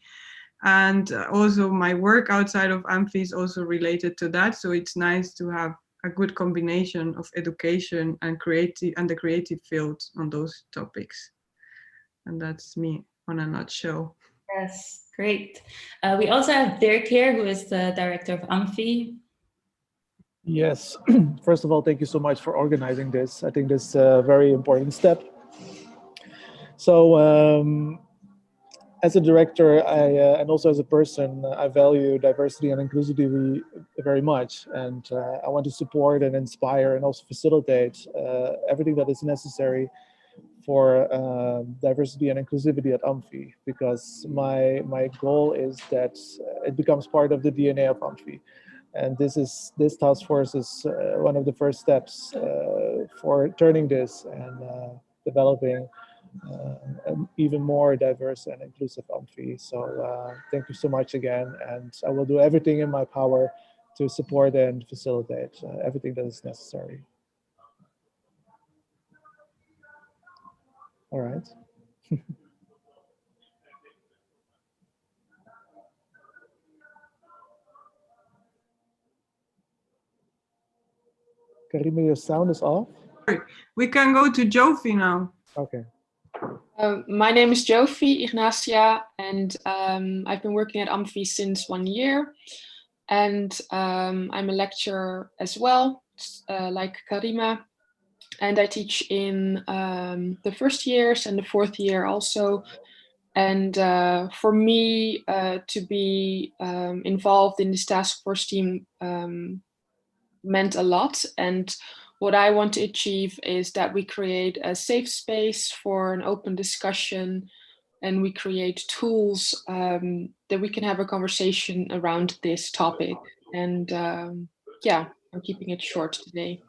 And also my work outside of Amphi is also related to that. So it's nice to have a good combination of education and the creative field on those topics. And that's me on a nutshell. Yes, great. We also have Dirk here, who is the director of Amphi. Yes, first of all, thank you so much for organizing this. I think this is a very important step. So as a director, and also as a person, I value diversity and inclusivity very much. And I want to support and inspire and also facilitate everything that is necessary for diversity and inclusivity at Amphi, because my goal is that it becomes part of the DNA of Amphi. And this task force is one of the first steps for turning this and developing an even more diverse and inclusive Amphi. So thank you so much again, and I will do everything in my power to support and facilitate everything that is necessary. All right. Karima, your sound is off. We can go to Jofi now. Okay. My name is Jofi Ignacia, and I've been working at Amphi since 1 year. And I'm a lecturer as well, like Karima. and I teach in the first years and the fourth year also. And for me to be involved in this task force team meant a lot. And what I want to achieve is that we create a safe space for an open discussion, and we create tools that we can have a conversation around this topic. And yeah, I'm keeping it short today.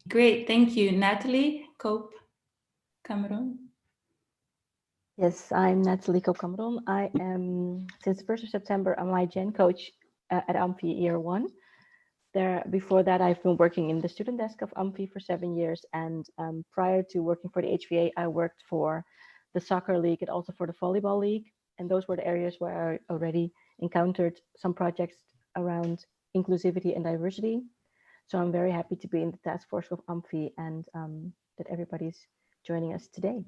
Great, thank you. Natalie Koop Cameron. Yes, I'm Natalie Koop Cameron. I am, since the 1st of September, I'm my Gen coach at Amphi Year 1. Before that, I've been working in the student desk of Amphi for 7 years. And prior to working for the HVA, I worked for the soccer league and also for the volleyball league. And those were the areas where I already encountered some projects around inclusivity and diversity. So I'm very happy to be in the task force of Amphi and that everybody's joining us today.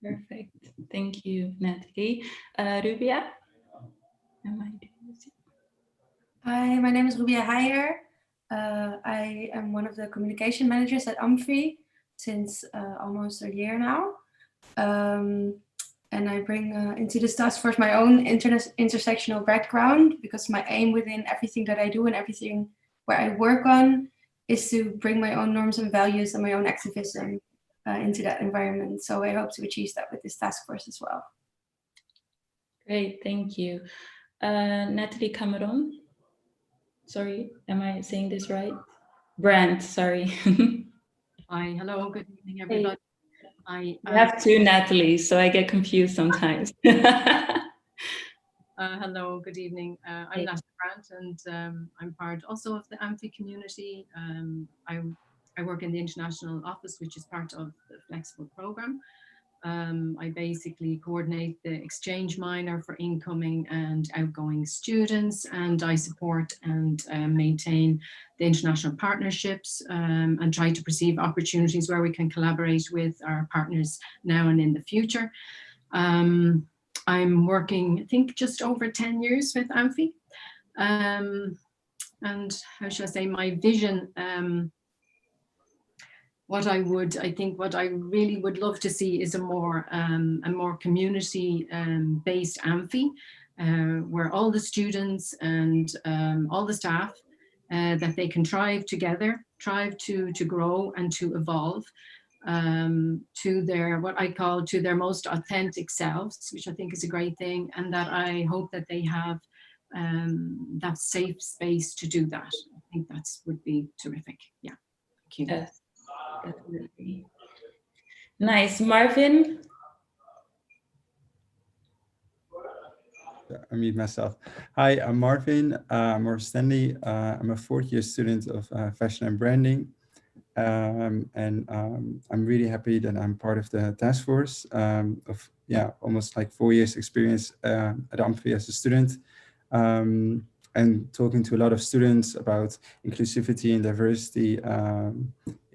Perfect. Thank you, Natalie. Rubia? Hi, my name is Rubia Heijer. I am one of the communication managers at Amphi since almost a year now. And I bring into this task force my own intersectional background, because my aim within everything that I do and everything where I work on is to bring my own norms and values and my own activism into that environment. So I hope to achieve that with this task force as well. Great, thank you. Natalie Cameron. Sorry, am I saying this right? Brandt, sorry. Hi, hello, good evening, everybody. Hey. I have two Natalies, so I get confused sometimes. Hello, good evening. I'm Natalie Brandt, and I'm part also of the Amphi community. I work in the international office, which is part of the flexible program. I basically coordinate the exchange minor for incoming and outgoing students, and I support and maintain the international partnerships and try to perceive opportunities where we can collaborate with our partners now and in the future. I'm working, I think, just over 10 years with Amphi. And how should I say, my vision, what I really would love to see is a more community-based Amphi, where all the students and all the staff, that they can thrive together, to grow and to evolve to their, what I call, to their most authentic selves, which I think is a great thing, and that I hope that they have that safe space to do that. I think that would be terrific. Yeah, thank you. Yes. Definitely. Nice. Marvin? I mute myself. Hi, I'm Marvin. Marvin Stanley. I'm a fourth-year student of fashion and branding. I'm really happy that I'm part of the task force of almost like 4 years experience at Amphi as a student. And talking to a lot of students about inclusivity and diversity.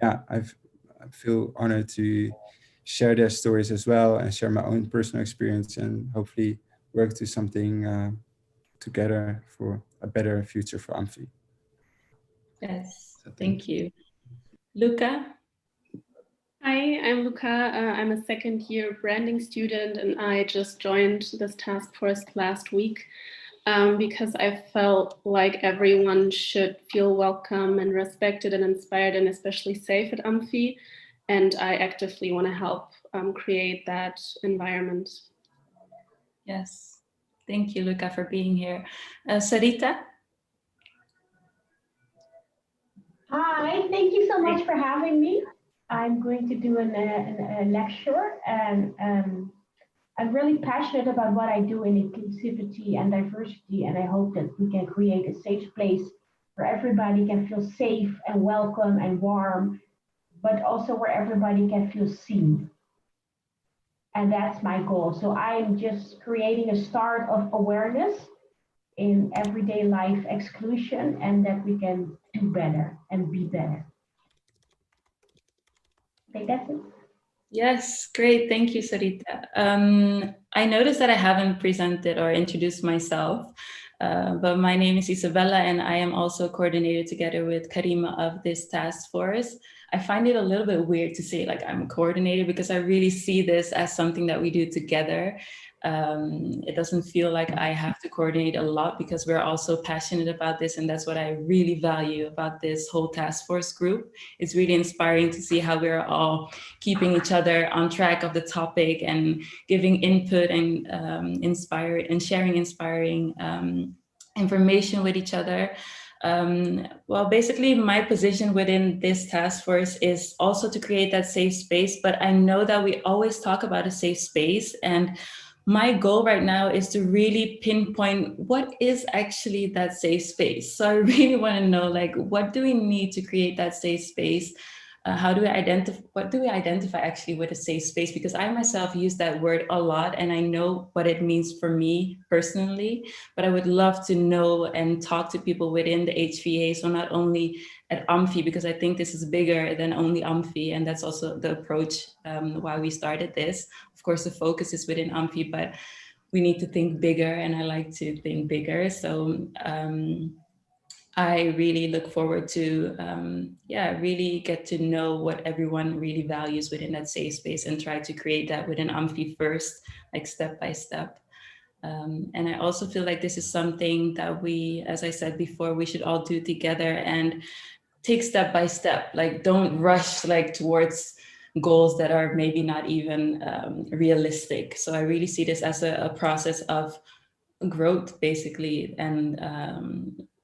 I feel honored to share their stories as well and share my own personal experience and hopefully work to something together for a better future for Amphi. Yes, so thank you. Luca? Hi, I'm Luca. I'm a second-year branding student, and I just joined this task force last week because I felt like everyone should feel welcome and respected and inspired and especially safe at Amphi, and I actively want to help create that environment. Yes, thank you, Luca, for being here. Sarita? Hi, thank you so much for having me. I'm going to do a lecture, and I'm really passionate about what I do in inclusivity and diversity, and I hope that we can create a safe place where everybody can feel safe and welcome and warm, but also where everybody can feel seen. And that's my goal. So I'm just creating a start of awareness in everyday life exclusion, and that we can do better and be better. Okay, that's it. Yes, great. Thank you, Sarita. I noticed that I haven't presented or introduced myself. But my name is Isabella, and I am also coordinator together with Karima of this task force. I find it a little bit weird to say like I'm a coordinator because I really see this as something that we do together. It doesn't feel like I have to coordinate a lot because we're also passionate about this, and that's what I really value about this whole task force group. It's really inspiring to see how we're all keeping each other on track of the topic and giving input and sharing inspiring information with each other. Well, basically my position within this task force is also to create that safe space, but I know that we always talk about a safe space, and my goal right now is to really pinpoint what is actually that safe space. So I really want to know, like, what do we need to create that safe space? How do we identify, what do we identify actually with a safe space? Because I myself use that word a lot and I know what it means for me personally, but I would love to know and talk to people within the HVA. So not only at Amphi, because I think this is bigger than only Amphi, and that's also the approach why we started this. Of course, the focus is within Amphi, but we need to think bigger, and I like to think bigger. So I really look forward to, really get to know what everyone really values within that safe space and try to create that within Amphi first, like step by step. And I also feel like this is something that we, as I said before, we should all do together and take step by step, like don't rush like towards goals that are maybe not even realistic. So I really see this as a process of growth basically, and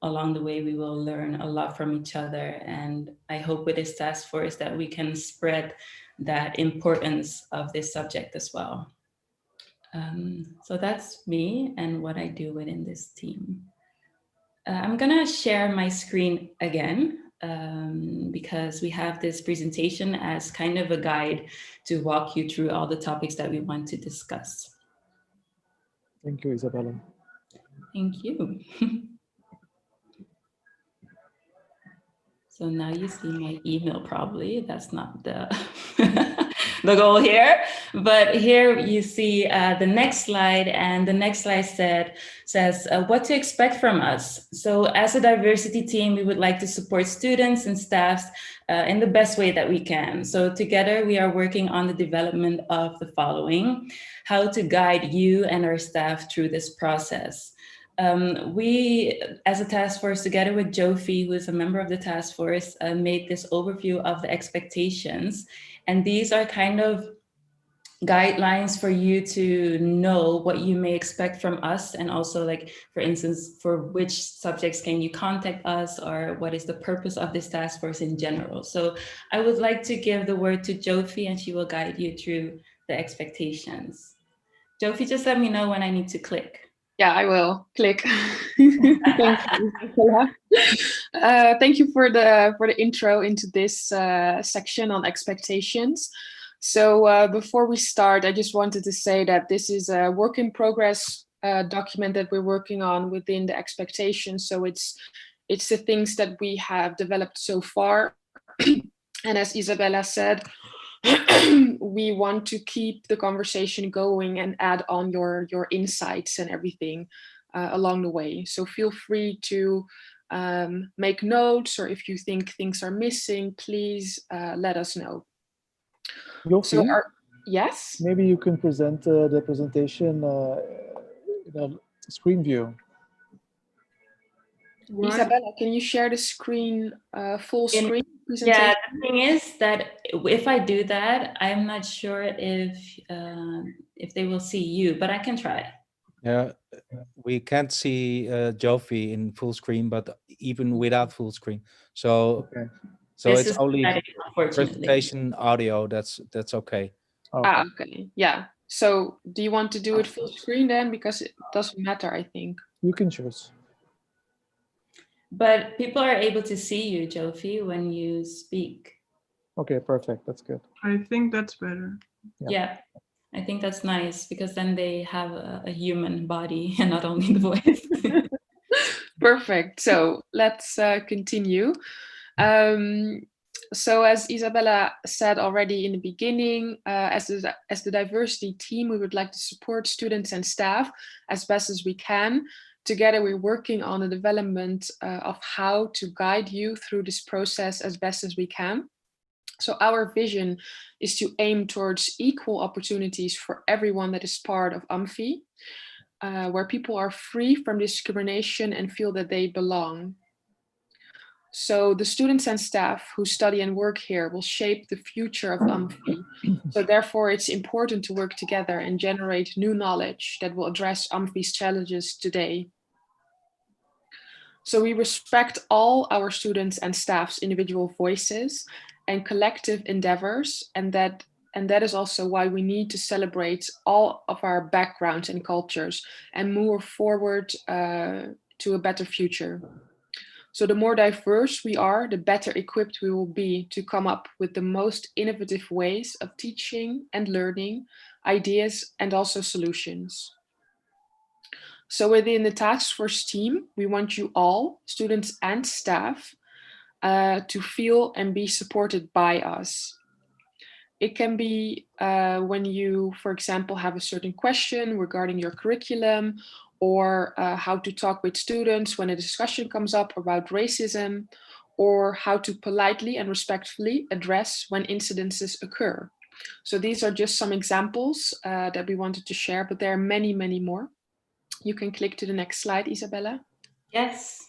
along the way we will learn a lot from each other, and I hope with this task force that we can spread that importance of this subject as well. So that's me and what I do within this team. I'm gonna share my screen again because we have this presentation as kind of a guide to walk you through all the topics that we want to discuss. Thank you, Isabella. Thank you. So now you see my email probably. That's not the, the goal here. But here you see the next slide, and the next slide says what to expect from us. So as a diversity team, we would like to support students and staffs in the best way that we can. So together we are working on the development of the following: how to guide you and our staff through this process. We, as a task force, together with Jofi, who is a member of the task force, made this overview of the expectations. And these are kind of guidelines for you to know what you may expect from us. And also, like, for instance, for which subjects can you contact us, or what is the purpose of this task force in general. So I would like to give the word to Jofi, and she will guide you through the expectations. Jofi, just let me know when I need to click. Yeah, I will click. Thank you. Thank you for the intro into this section on expectations. So before we start, I just wanted to say that this is a work in progress document that we're working on within the expectations. So it's the things that we have developed so far. And as Isabella said, we want to keep the conversation going and add on your insights and everything along the way. So feel free to make notes, or if you think things are missing, please let us know. Jofi, so yes? Maybe you can present the presentation in a screen view. What? Isabella, can you share the screen, full screen presentation? Yeah, the thing is that if I do that, I'm not sure if they will see you, but I can try. Yeah, we can't see Jofi in full screen, but even without full screen. So, okay. So this it's only presentation audio. That's okay. Okay. Okay. Yeah. So do you want to do it full screen then? Because it doesn't matter, I think. You can choose. But people are able to see you, Jofi, when you speak. Okay, perfect. That's good. I think that's better. Yeah, I think that's nice, because then they have a human body and not only the voice. Perfect. So let's continue. So as Isabella said already in the beginning, as the diversity team, we would like to support students and staff as best as we can. Together, we're working on the development of how to guide you through this process as best as we can. So our vision is to aim towards equal opportunities for everyone that is part of Amphi, where people are free from discrimination and feel that they belong. So the students and staff who study and work here will shape the future of Amphi. So therefore, it's important to work together and generate new knowledge that will address Amphi's challenges today. So we respect all our students and staff's individual voices and collective endeavors, and that is also why we need to celebrate all of our backgrounds and cultures and move forward to a better future. So the more diverse we are, the better equipped we will be to come up with the most innovative ways of teaching and learning, ideas, and also solutions. So within the task force team, we want you all, students and staff, to feel and be supported by us. It can be when you, for example, have a certain question regarding your curriculum, or how to talk with students when a discussion comes up about racism, or how to politely and respectfully address when incidences occur. So these are just some examples that we wanted to share, but there are many, many more. You can click to the next slide, Isabella. Yes.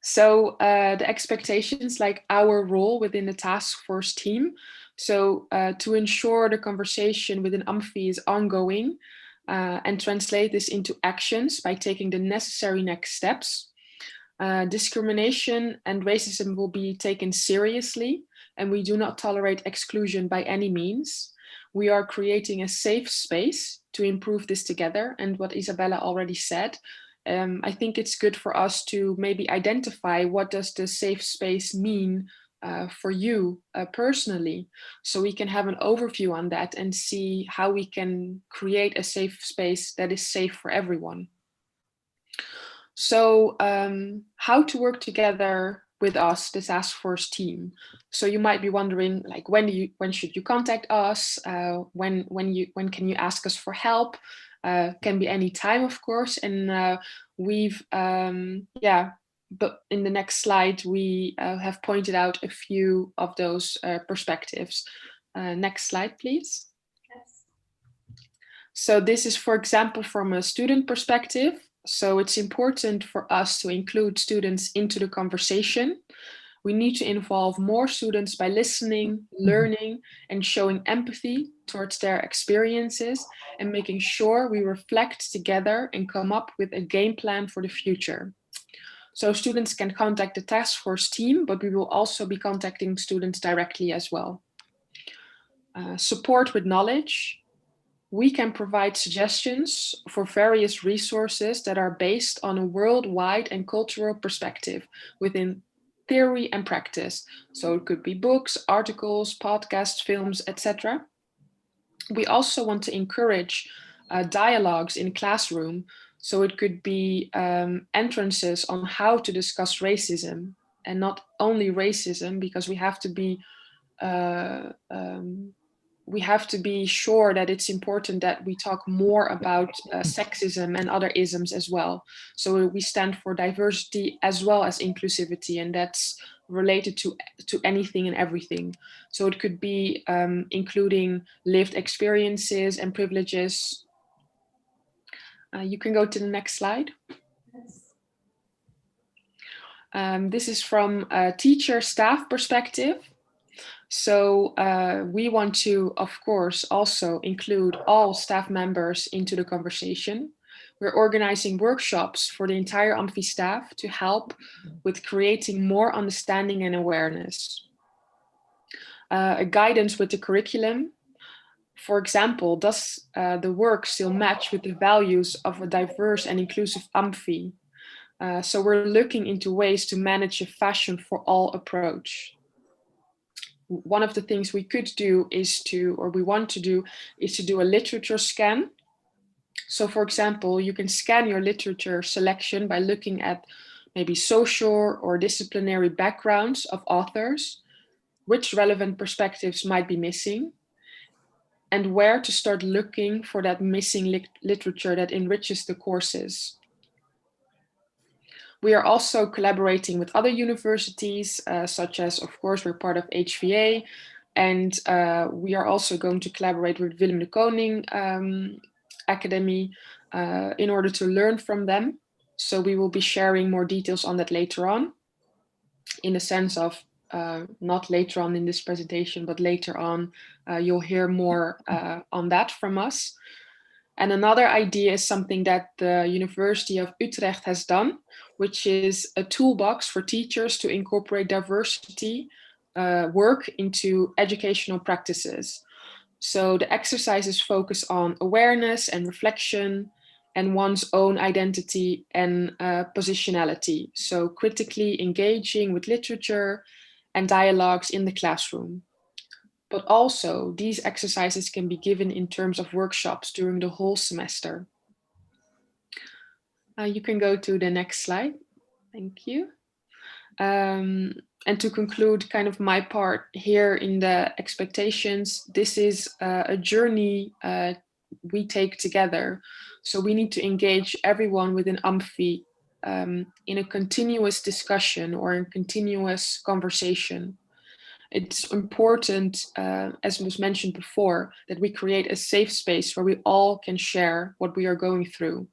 So the expectations, like our role within the task force team. So to ensure the conversation within Amphi is ongoing, and translate this into actions by taking the necessary next steps. Discrimination and racism will be taken seriously, and we do not tolerate exclusion by any means. We are creating a safe space to improve this together. And what Isabella already said, I think it's good for us to maybe identify what does the safe space mean for you personally, so we can have an overview on that and see how we can create a safe space that is safe for everyone. So how to work together with us, the task force team. So you might be wondering, like, when should you contact us? When can you ask us for help? Can be any time, of course. And we've but in the next slide, we have pointed out a few of those perspectives. Next slide, please. Yes. So this is, for example, from a student perspective. So it's important for us to include students into the conversation. We need to involve more students by listening, learning, and showing empathy towards their experiences, and making sure we reflect together and come up with a game plan for the future. So students can contact the task force team, but we will also be contacting students directly as well. Support with knowledge. We can provide suggestions for various resources that are based on a worldwide and cultural perspective within theory and practice. So it could be books, articles, podcasts, films, etc. We also want to encourage dialogues in classroom. So it could be entrances on how to discuss racism, and not only racism, because we have to be sure that it's important that we talk more about sexism and other isms as well. So we stand for diversity as well as inclusivity, and that's related to anything and everything. So it could be including lived experiences and privileges. You can go to the next slide. Yes. This is from a teacher staff perspective. So we want to, of course, also include all staff members into the conversation. We're organizing workshops for the entire Amphi staff to help with creating more understanding and awareness. A guidance with the curriculum. For example, does the work still match with the values of a diverse and inclusive Amphi? So we're looking into ways to manage a fashion for all approach. One of the things we could do is we want to do a literature scan. So for example, you can scan your literature selection by looking at maybe social or disciplinary backgrounds of authors, which relevant perspectives might be missing, and where to start looking for that missing literature that enriches the courses. We are also collaborating with other universities, such as, of course, we're part of HVA, and we are also going to collaborate with Willem de Koning Academy in order to learn from them. So we will be sharing more details on that later on, in the sense of not later on in this presentation, but later on, you'll hear more on that from us. And another idea is something that the University of Utrecht has done, which is a toolbox for teachers to incorporate diversity work into educational practices. So the exercises focus on awareness and reflection and one's own identity and positionality. So critically engaging with literature and dialogues in the classroom. But also these exercises can be given in terms of workshops during the whole semester. You can go to the next slide. Thank you. And to conclude kind of my part here in the expectations, this is a journey we take together. So we need to engage everyone within Amphi in a continuous discussion or in continuous conversation. It's important, as was mentioned before, that we create a safe space where we all can share what we are going through.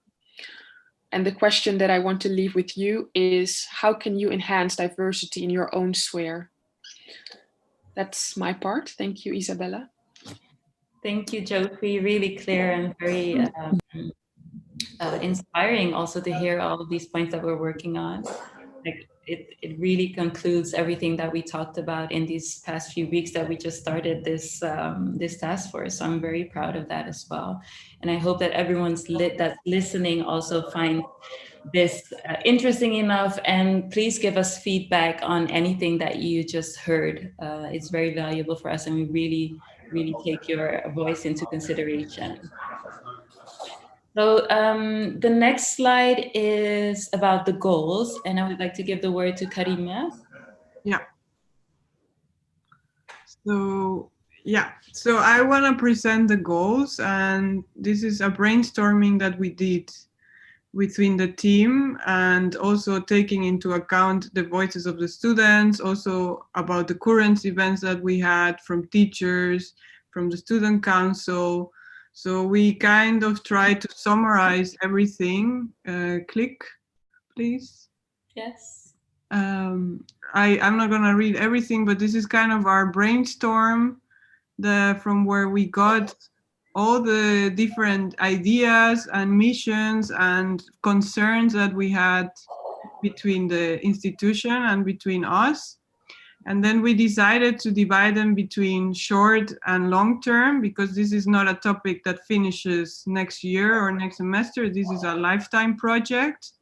And the question that I want to leave with you is, how can you enhance diversity in your own sphere? That's my part. Thank you, Isabella. Thank you, Jofi. Really clear and very inspiring also to hear all of these points that we're working on. Like it really concludes everything that we talked about in these past few weeks that we just started this this task force. So I'm very proud of that as well. And I hope that everyone's that's listening also finds this interesting enough, and please give us feedback on anything that you just heard. It's very valuable for us, and we really, really take your voice into consideration. So the next slide is about the goals, and I would like to give the word to Karima. Yeah. So I want to present the goals, and this is a brainstorming that we did within the team, and also taking into account the voices of the students, also about the current events that we had from teachers, from the student council. So we kind of try to summarize everything. Click, please. Yes. I'm not gonna read everything, but this is kind of our brainstorm, from where we got all the different ideas and missions and concerns that we had between the institution and between us. And then we decided to divide them between short and long term, because this is not a topic that finishes next year or next semester. This is a lifetime project.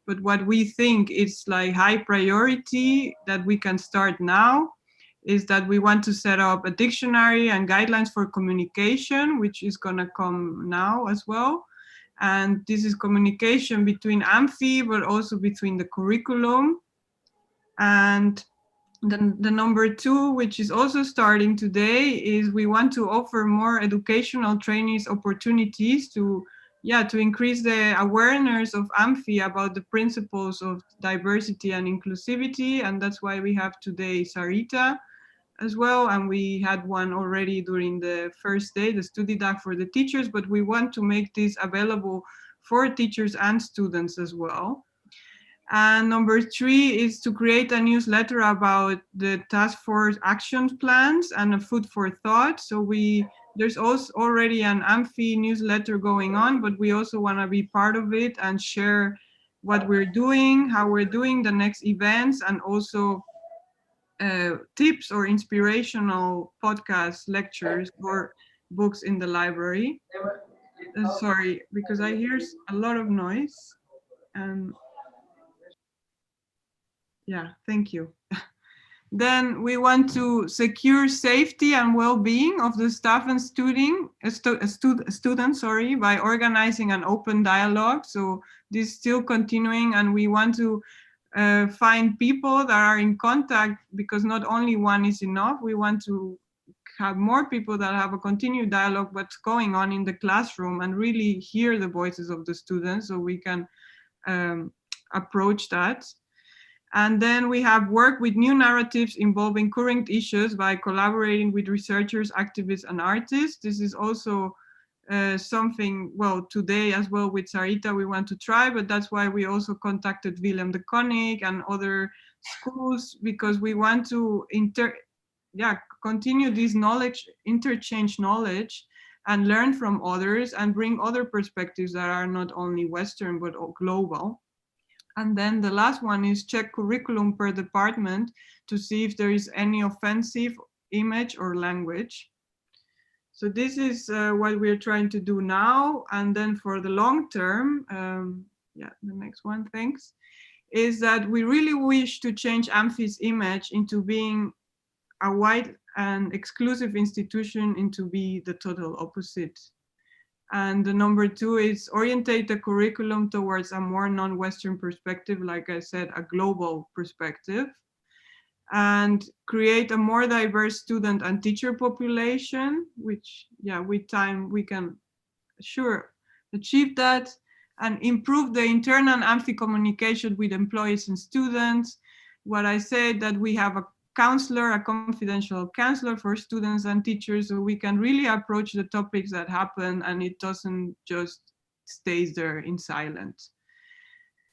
But what we think is like high priority that we can start now is that we want to set up a dictionary and guidelines for communication, which is going to come now as well. And this is communication between Amphi, but also between the curriculum. And then the number 2, which is also starting today, is we want to offer more educational trainees opportunities to increase the awareness of Amphi about the principles of diversity and inclusivity. And that's why we have today Sarita as well. And we had one already during the first day, the study dag for the teachers, but we want to make this available for teachers and students as well. And number 3 is to create a newsletter about the task force action plans and a food for thought. So there's also already an Amphi newsletter going on, but we also want to be part of it and share what we're doing, how we're doing the next events, and also tips or inspirational podcast lectures or books in the library. Sorry, because I hear a lot of noise. Yeah, thank you. Then we want to secure safety and well-being of the staff and students, by organizing an open dialogue. So this is still continuing, and we want to find people that are in contact, because not only one is enough. We want to have more people that have a continued dialogue what's going on in the classroom and really hear the voices of the students, so we can approach that. And then we have worked with new narratives involving current issues by collaborating with researchers, activists, and artists. This is also something, well, today as well with Sarita we want to try, but that's why we also contacted Willem de Koning and other schools, because we want to continue this knowledge, interchange knowledge, and learn from others and bring other perspectives that are not only Western but global. And then the last one is check curriculum per department to see if there is any offensive image or language. So this is what we're trying to do now. And then for the long term, the next one, thanks, is that we really wish to change Amphi's image into being a white and exclusive institution into be the total opposite. And the number two is orientate the curriculum towards a more non-Western perspective, like I said, a global perspective, and create a more diverse student and teacher population, which, with time we can sure achieve that, and improve the internal Amphi communication with employees and students. What I said, that we have a counselor, a confidential counselor for students and teachers, so we can really approach the topics that happen and it doesn't just stays there in silence.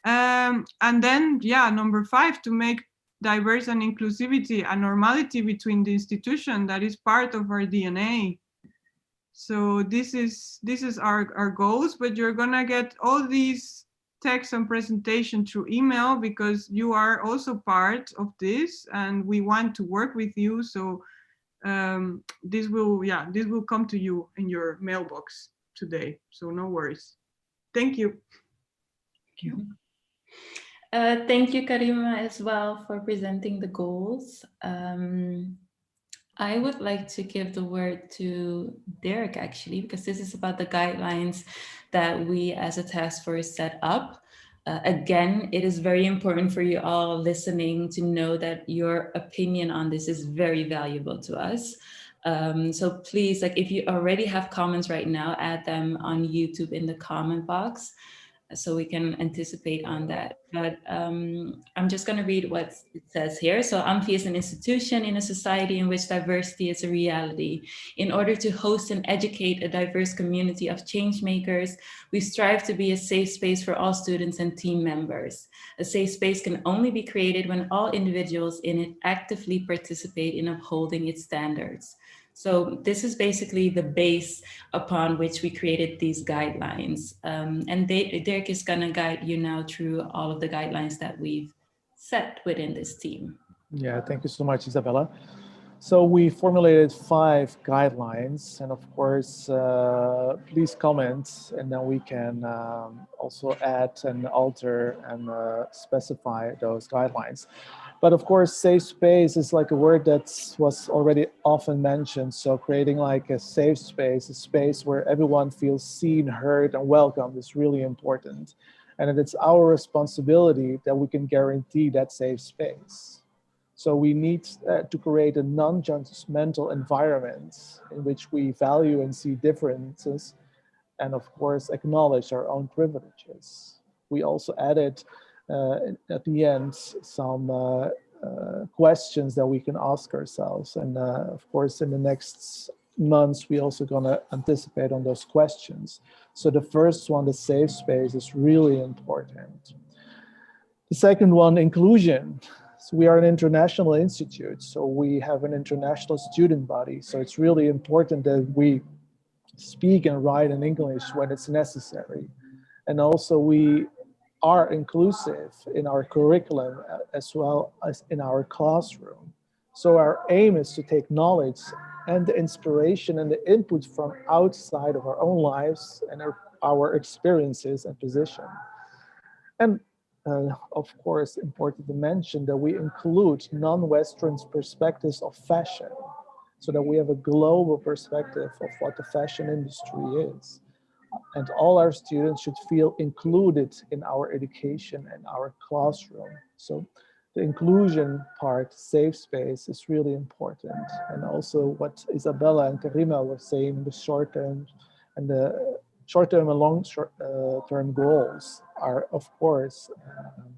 And then, number 5, to make diversity and inclusivity a normality between the institution that is part of our DNA. So this is our goals, but you're gonna get all these text and presentation through email, because you are also part of this and we want to work with you. So this will come to you in your mailbox today, so no worries. Thank you. Thank you. Thank you, Karima, as well, for presenting the goals. I would like to give the word to Derek, actually, because this is about the guidelines that we as a task force set up. Again, it is very important for you all listening to know that your opinion on this is very valuable to us. So please, like, if you already have comments right now, add them on YouTube in the comment box, so we can anticipate on that. But I'm just going to read what it says here. So Amphi is an institution in a society in which diversity is a reality. In order to host and educate a diverse community of change makers, we strive to be a safe space for all students and team members. A safe space can only be created when all individuals in it actively participate in upholding its standards. So this is basically the base upon which we created these guidelines. And Dirk is gonna guide you now through all of the guidelines that we've set within this team. Yeah, thank you so much, Isabella. So we formulated 5 guidelines, and of course, please comment, and then we can also add and alter and specify those guidelines. But of course, safe space is like a word that was already often mentioned. So creating like a safe space, a space where everyone feels seen, heard, and welcomed is really important. And it's our responsibility that we can guarantee that safe space. So we need to create a non-judgmental environment in which we value and see differences, and of course, acknowledge our own privileges. We also added at the end some questions that we can ask ourselves, and of course in the next months we also gonna anticipate on those questions. So the first one, the safe space, is really important. The second one, inclusion. So we are an international institute, so we have an international student body, so it's really important that we speak and write in English when it's necessary. And also we are inclusive in our curriculum as well as in our classroom. So our aim is to take knowledge and the inspiration and the input from outside of our own lives and our experiences and position. And of course, important to mention that we include non-Western perspectives of fashion, so that we have a global perspective of what the fashion industry is. and all our students should feel included in our education and our classroom. So the inclusion part, safe space, is really important. And also what Isabella and Karima were saying, the short term and the short-term and long-term goals are, of course,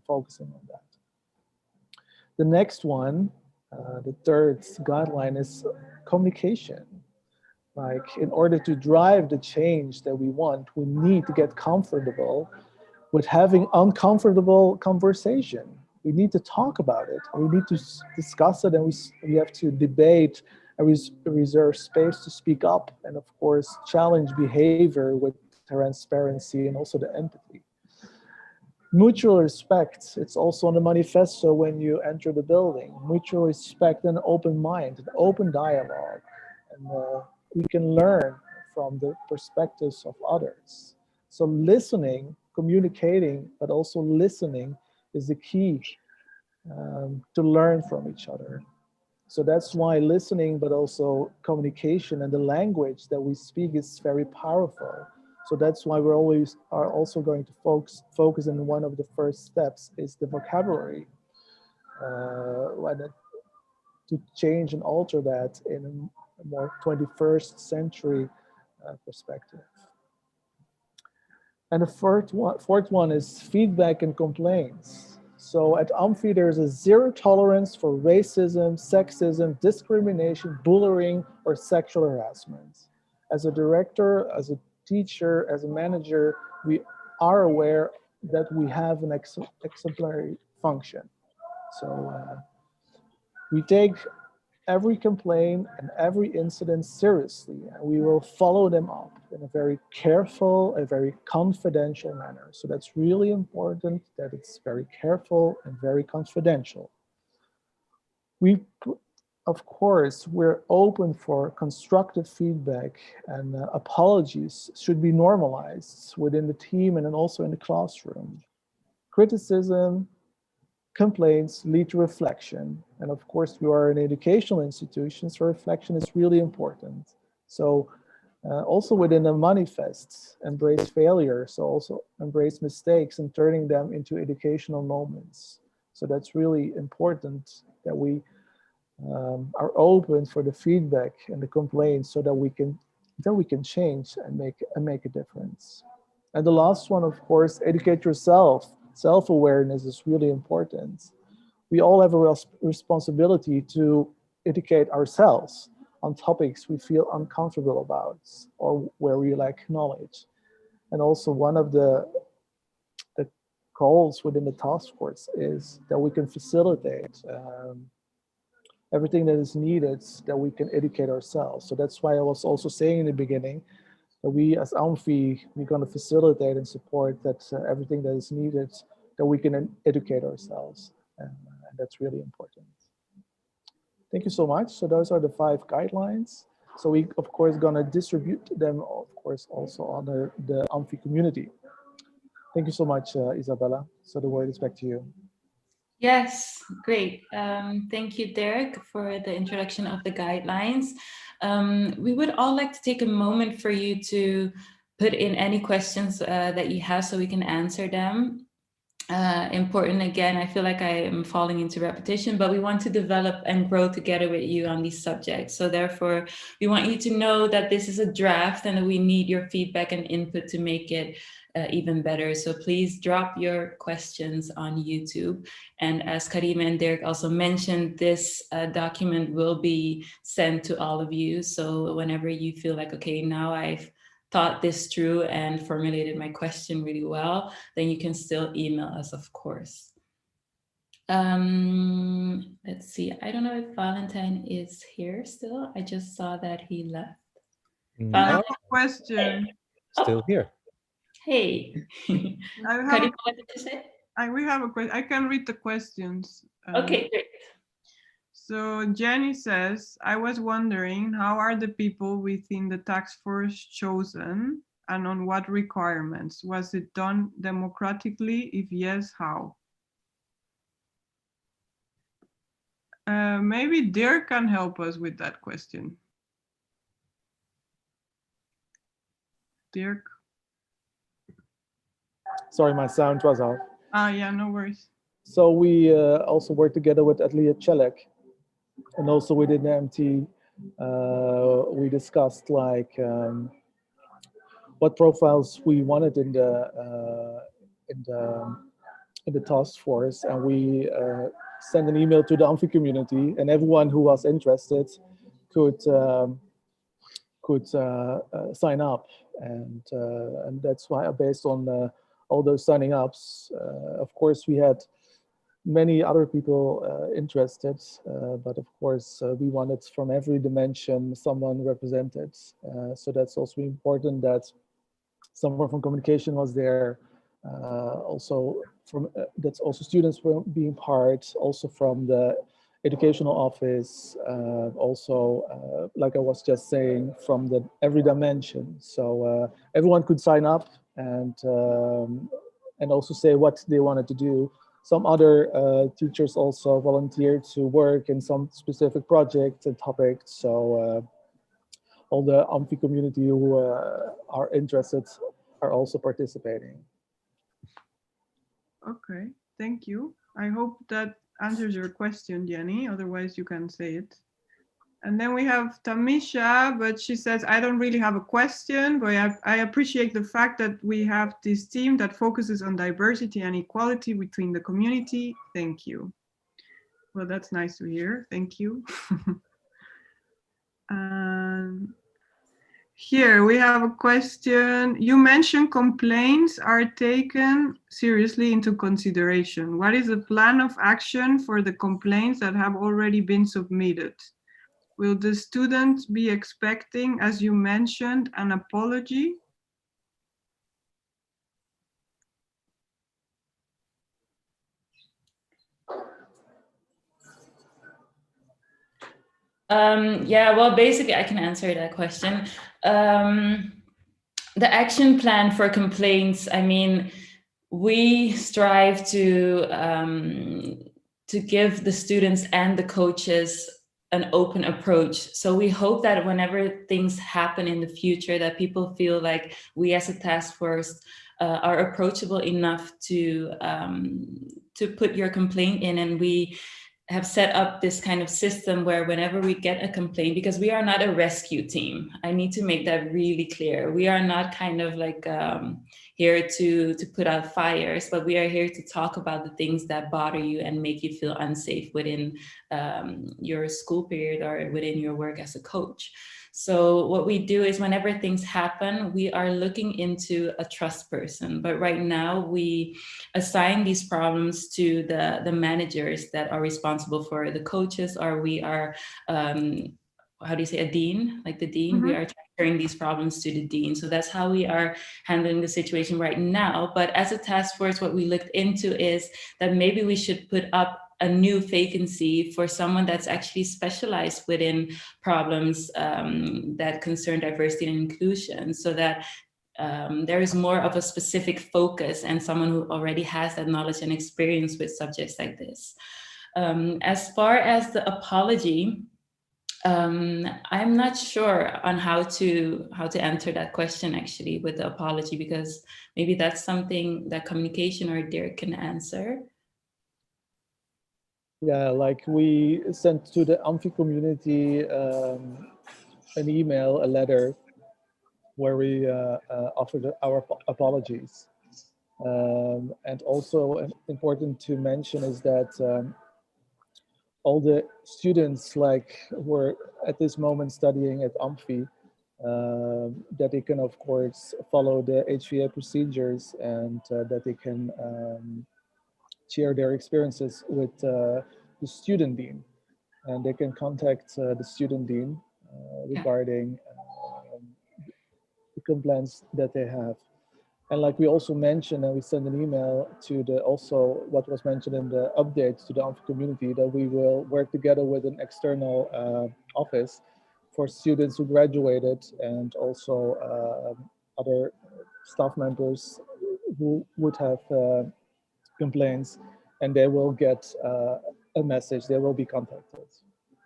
focusing on that. The next one, the third guideline, is communication. Like, in order to drive the change that we want, we need to get comfortable with having uncomfortable conversation. We need to talk about it. We need to discuss it, and we have to debate and reserve space to speak up, and of course, challenge behavior with transparency and also the empathy. Mutual respect, it's also on the manifesto when you enter the building. Mutual respect and open mind, an open dialogue. And we can learn from the perspectives of others. So listening, communicating, but also listening is the key to learn from each other. So that's why listening, but also communication and the language that we speak is very powerful. So that's why we are also going to focus on one of the first steps is the vocabulary. To change and alter that in a more 21st century perspective. And the fourth one is feedback and complaints. So at Amphi, there's a zero tolerance for racism, sexism, discrimination, bullying, or sexual harassment. As a director, as a teacher, as a manager, we are aware that we have an exemplary function. So we take every complaint and every incident seriously, and we will follow them up in a very careful, a very confidential manner. So that's really important that it's very careful and very confidential. Of course, we're open for constructive feedback, and apologies should be normalized within the team and then also in the classroom. Criticism, complaints lead to reflection. And of course, we are an educational institution, so reflection is really important. So also within the manifest, embrace failure. So also embrace mistakes and turning them into educational moments. So that's really important that we are open for the feedback and the complaints so that we can change and make a difference. And the last one, of course, educate yourself. Self-awareness is really important. We all have a responsibility to educate ourselves on topics we feel uncomfortable about or where we lack knowledge. And also one of the goals within the task force is that we can facilitate everything that is needed, that we can educate ourselves. So that's why I was also saying in the beginning that we as Amphi, we're going to facilitate and support that everything that is needed, that we can educate ourselves. And that's really important. Thank you so much. So those are the 5 guidelines. So we, of course, going to distribute them, of course, also on the Amphi community. Thank you so much, Isabella. So the word is back to you. Yes, great. Thank you, Derek, for the introduction of the guidelines. We would all like to take a moment for you to put in any questions that you have so we can answer them. Important, again, I feel like I am falling into repetition, but we want to develop and grow together with you on these subjects. So therefore, we want you to know that this is a draft and that we need your feedback and input to make it even better. So please drop your questions on YouTube. And as Karima and Derek also mentioned, this document will be sent to all of you. So whenever you feel like, okay, now I've thought this through and formulated my question really well, then you can still email us, of course. Let's see, I don't know if Valentine is here still. I just saw that he left. I have a question. Still here. Hey. We have a question. I can read the questions. Okay, great. So Jenny says, I was wondering, how are the people within the task force chosen and on what requirements? Was it done democratically? If yes, how? Maybe Dirk can help us with that question. Dirk. Sorry, my sound was off. Yeah, no worries. So we also work together with Atelier Chelek, and also within the MT, we discussed like what profiles we wanted in the task force, and we sent an email to the Amphi community, and everyone who was interested could sign up, and that's why, based on all those signing ups, of course we had many other people interested, but of course we wanted from every dimension someone represented. So that's also important that someone from communication was there. Also from that's also students were being part, also from the educational office, also like I was just saying, from the every dimension. So everyone could sign up and also say what they wanted to do. Some other teachers also volunteered to work in some specific projects and topics. So all the Amphi community who are interested are also participating. Okay, thank you. I hope that answers your question, Jenny. Otherwise, you can say it. And then we have Tamisha, but she says, I don't really have a question, but I appreciate the fact that we have this team that focuses on diversity and equality between the community. Thank you. Well, that's nice to hear. Thank you. Here we have a question. You mentioned complaints are taken seriously into consideration. What is the plan of action for the complaints that have already been submitted? Will the student be expecting, as you mentioned, an apology? Yeah, well, basically I can answer that question. The action plan for complaints, I mean, we strive to give the students and the coaches an open approach. So we hope that whenever things happen in the future, that people feel like we as a task force are approachable enough to put your complaint in, and we have set up this kind of system where whenever we get a complaint, because we are not a rescue team, I need to make that really clear. We are not kind of like here to put out fires, but we are here to talk about the things that bother you and make you feel unsafe within your school period or within your work as a coach. So what we do is whenever things happen, we are looking into a trust person. But right now we assign these problems to the managers that are responsible for the coaches, or we are, how do you say, a dean, like the dean, we are transferring these problems to the dean. So that's how we are handling the situation right now. But as a task force, what we looked into is that maybe we should put up a new vacancy for someone that's actually specialized within problems that concern diversity and inclusion, so that there is more of a specific focus and someone who already has that knowledge and experience with subjects like this. As far as the apology, I'm not sure on how to answer that question actually with the apology, because maybe that's something that communication or Dirk can answer. Yeah, like we sent to the Amphi community an email, a letter, where we offered our apologies. And also important to mention is that all the students like were at this moment studying at Amphi, that they can of course follow the HVA procedures, and that they can share their experiences with the student dean, and they can contact the student dean regarding the complaints that they have. And like we also mentioned, and we sent an email to the, also what was mentioned in the updates to the Amphi community, that we will work together with an external office for students who graduated, and also other staff members who would have complaints, and they will get a message, they will be contacted.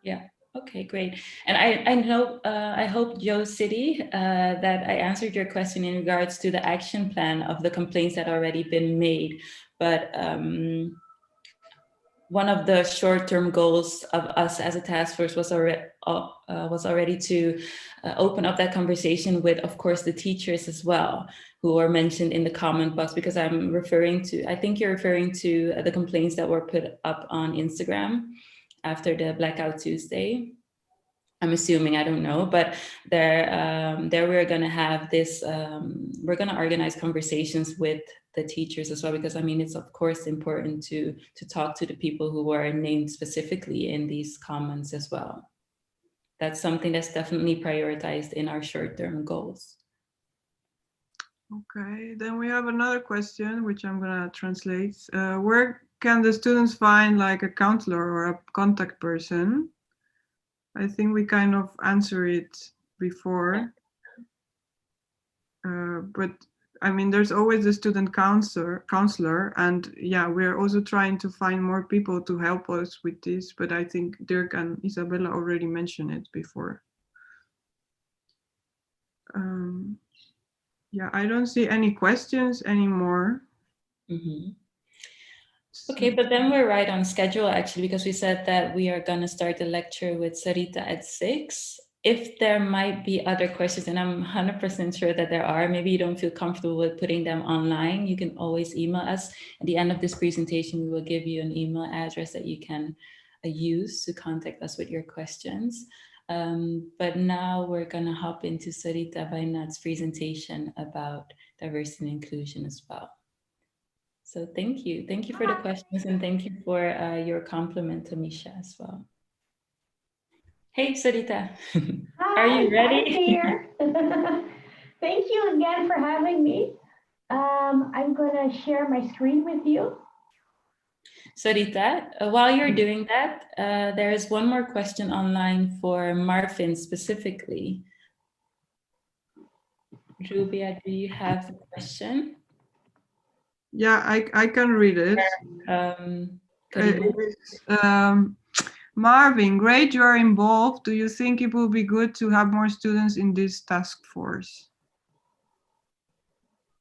Yeah, Okay, great. And I know, I hope, Joe City, that I answered your question in regards to the action plan of the complaints that already been made. But one of the short-term goals of us as a task force was already to open up that conversation with, of course, the teachers as well, who are mentioned in the comment box, because I'm referring to, I think you're referring to the complaints that were put up on Instagram after the Blackout Tuesday. I'm assuming, I don't know, but there we're going to have this, we're going to organize conversations with the teachers as well, because I mean, it's of course important to talk to the people who were named specifically in these comments as well. That's something that's definitely prioritized in our short-term goals. Okay, then we have another question, which I'm going to translate. Where can the students find like a counselor or a contact person? I think we kind of answered it before, but I mean, there's always a student counselor, and yeah, we're also trying to find more people to help us with this, but I think Dirk and Isabella already mentioned it before. Yeah, I don't see any questions anymore. Mm-hmm. Okay, but then we're right on schedule actually, because we said that we are going to start the lecture with Sarita at 6. If there might be other questions, and I'm 100% sure that there are, maybe you don't feel comfortable with putting them online, you can always email us. At the end of this presentation, we will give you an email address that you can use to contact us with your questions. But now we're going to hop into Sarita Vainat's presentation about diversity and inclusion as well. So thank you. Thank you for the questions, and thank you for your compliment to Misha as well. Hey, Sarita. Hi, are you ready? I'm here. Thank you again for having me. I'm going to share my screen with you. Sarita, while you're doing that, there is one more question online for Marvin specifically. Rubia, do you have the question? Yeah, I can read it. Marvin, great you are involved. Do you think it will be good to have more students in this task force?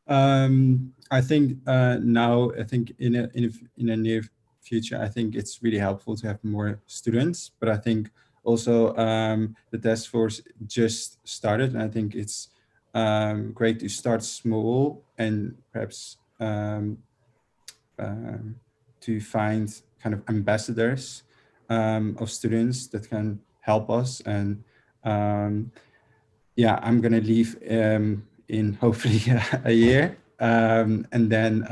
I think now, I think in a near future, I think it's really helpful to have more students, but I think also the task force just started, and I think it's great to start small and perhaps to find kind of ambassadors of students that can help us. And yeah, I'm gonna leave in hopefully a year, and then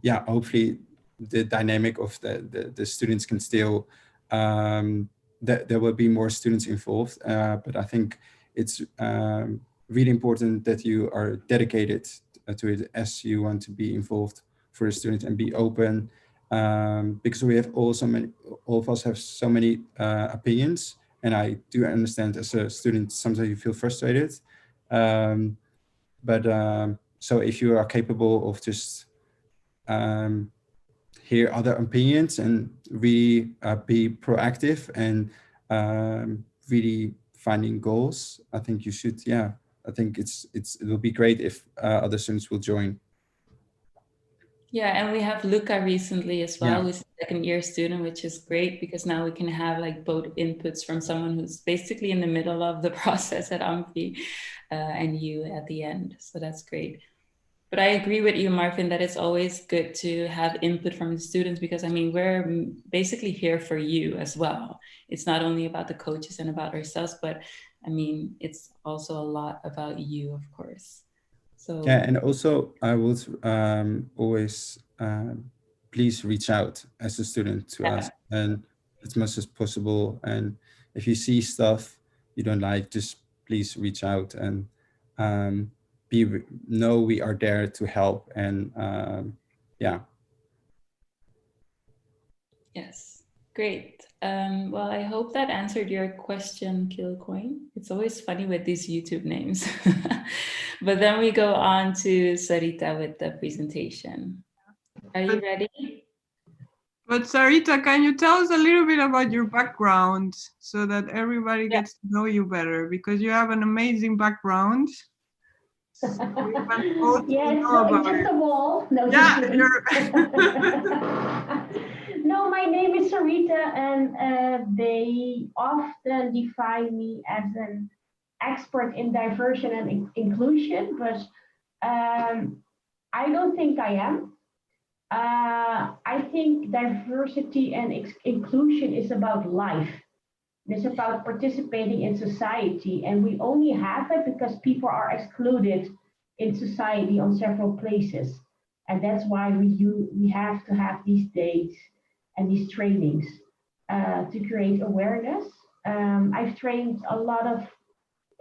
yeah, hopefully the dynamic of the students can still there will be more students involved, but I think it's really important that you are dedicated to it as you want to be involved for a student and be open, because we have all of us have so many opinions, and I do understand as a student sometimes you feel frustrated, but so if you are capable of just hear other opinions and really be proactive and really finding goals, I think you should. Yeah, I think it will be great if other students will join. Yeah, and we have Luca recently as well, Yeah. who's a second-year student, which is great because now we can have like both inputs from someone who's basically in the middle of the process at Amphi and you at the end. So that's great. But I agree with you, Marvin, that it's always good to have input from the students because, I mean, we're basically here for you as well. It's not only about the coaches and about ourselves, but I mean, it's also a lot about you, of course. So yeah, and also I would always please reach out as a student to us, and as much as possible. And if you see stuff you don't like, just please reach out and know we are there to help. And yeah. Yes, great. Well, I hope that answered your question, Kilcoin. It's always funny with these YouTube names. But then we go on to Sarita with the presentation. Are you ready? But Sarita, can you tell us a little bit about your background so that everybody gets to know you better? Because you have an amazing background. So we want both to Yes, know so it's about just it. a wall. No, just Yeah, kidding. No, my name is Sarita, and they often define me as an expert in diversion and inclusion, but I don't think I am. I think diversity and inclusion is about life. It's about participating in society, and we only have it because people are excluded in society on several places. And that's why we have to have these days and these trainings to create awareness. I've trained a lot of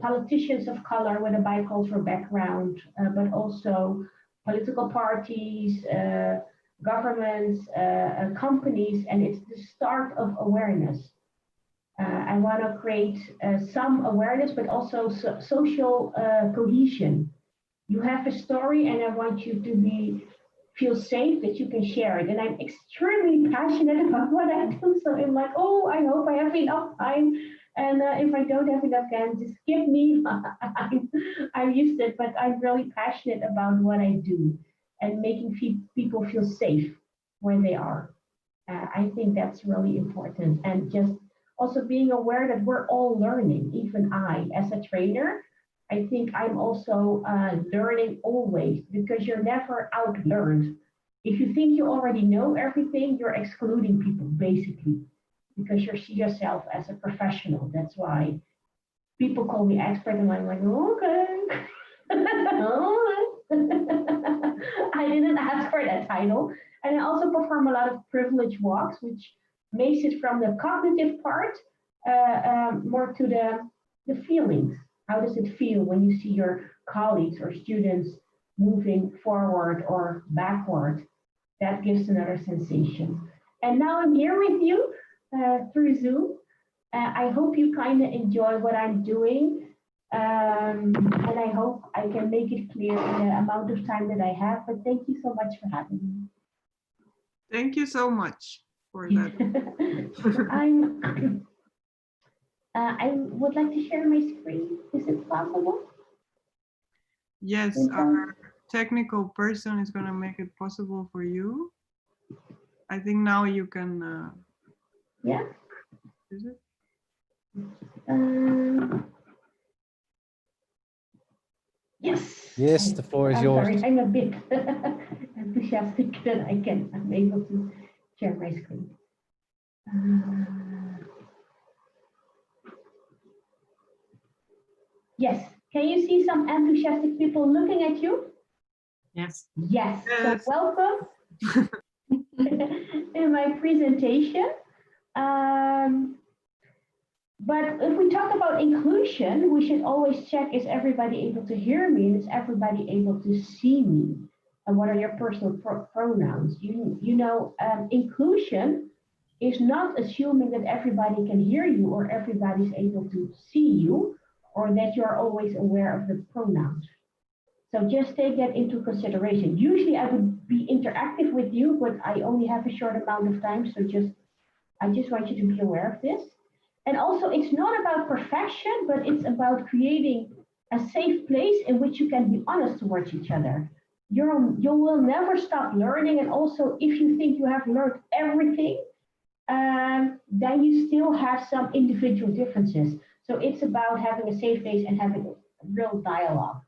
politicians of color with a bicultural background, but also political parties, governments, companies, and it's the start of awareness. I want to create some awareness, but also social cohesion. You have a story, and I want you to feel safe that you can share it. And I'm extremely passionate about what I do. So I'm like, oh, I hope I have enough time. And if I don't have enough time, just give me. I'm used to it, but I'm really passionate about what I do and making people feel safe where they are. I think that's really important. And just also being aware that we're all learning, even I, as a trainer, I think I'm also learning always because you're never outlearned. If you think you already know everything, you're excluding people basically because you see yourself as a professional. That's why people call me expert and I'm like, okay. I didn't ask for that title. And I also perform a lot of privilege walks, which makes it from the cognitive part more to the feelings. How does it feel when you see your colleagues or students moving forward or backward? That gives another sensation. And now I'm here with you through Zoom. I hope you kind of enjoy what I'm doing. And I hope I can make it clear in the amount of time that I have. But thank you so much for having me. Thank you so much for that. I would like to share my screen. Is it possible? Yes, our technical person is going to make it possible for you. I think now you can. Yeah. Is it? Yes. Yes, the floor is yours. Sorry, I'm a bit enthusiastic that I'm able to share my screen. Yes. Can you see some enthusiastic people looking at you? Yes. Yes. So welcome in my presentation. But if we talk about inclusion, we should always check, is everybody able to hear me and is everybody able to see me? And what are your personal pronouns? You know, inclusion is not assuming that everybody can hear you or everybody's able to see you or that you're always aware of the pronouns. So just take that into consideration. Usually I would be interactive with you, but I only have a short amount of time. So I just want you to be aware of this. And also, it's not about perfection, but it's about creating a safe place in which you can be honest towards each other. You will never stop learning. And also, if you think you have learned everything, then you still have some individual differences. So it's about having a safe place and having a real dialogue.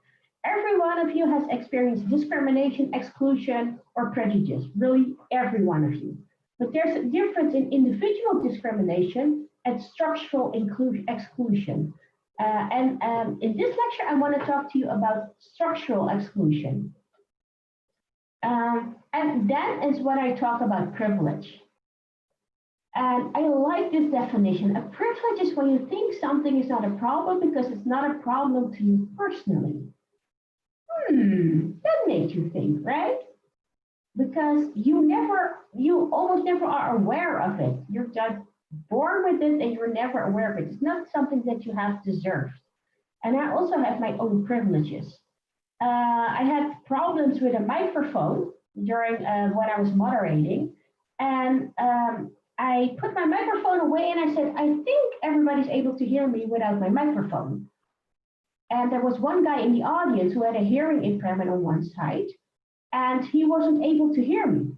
Every one of you has experienced discrimination, exclusion, or prejudice, really every one of you. But there's a difference in individual discrimination and structural exclusion. In this lecture, I want to talk to you about structural exclusion. And that is what I talk about privilege. And I like this definition. A privilege is when you think something is not a problem because it's not a problem to you personally. That makes you think, right? Because you almost never are aware of it. You're just born with it and you're never aware of it. It's not something that you have deserved. And I also have my own privileges. I had problems with a microphone during when I was moderating. And I put my microphone away and I said, I think everybody's able to hear me without my microphone. And there was one guy in the audience who had a hearing impairment on one side, and he wasn't able to hear me.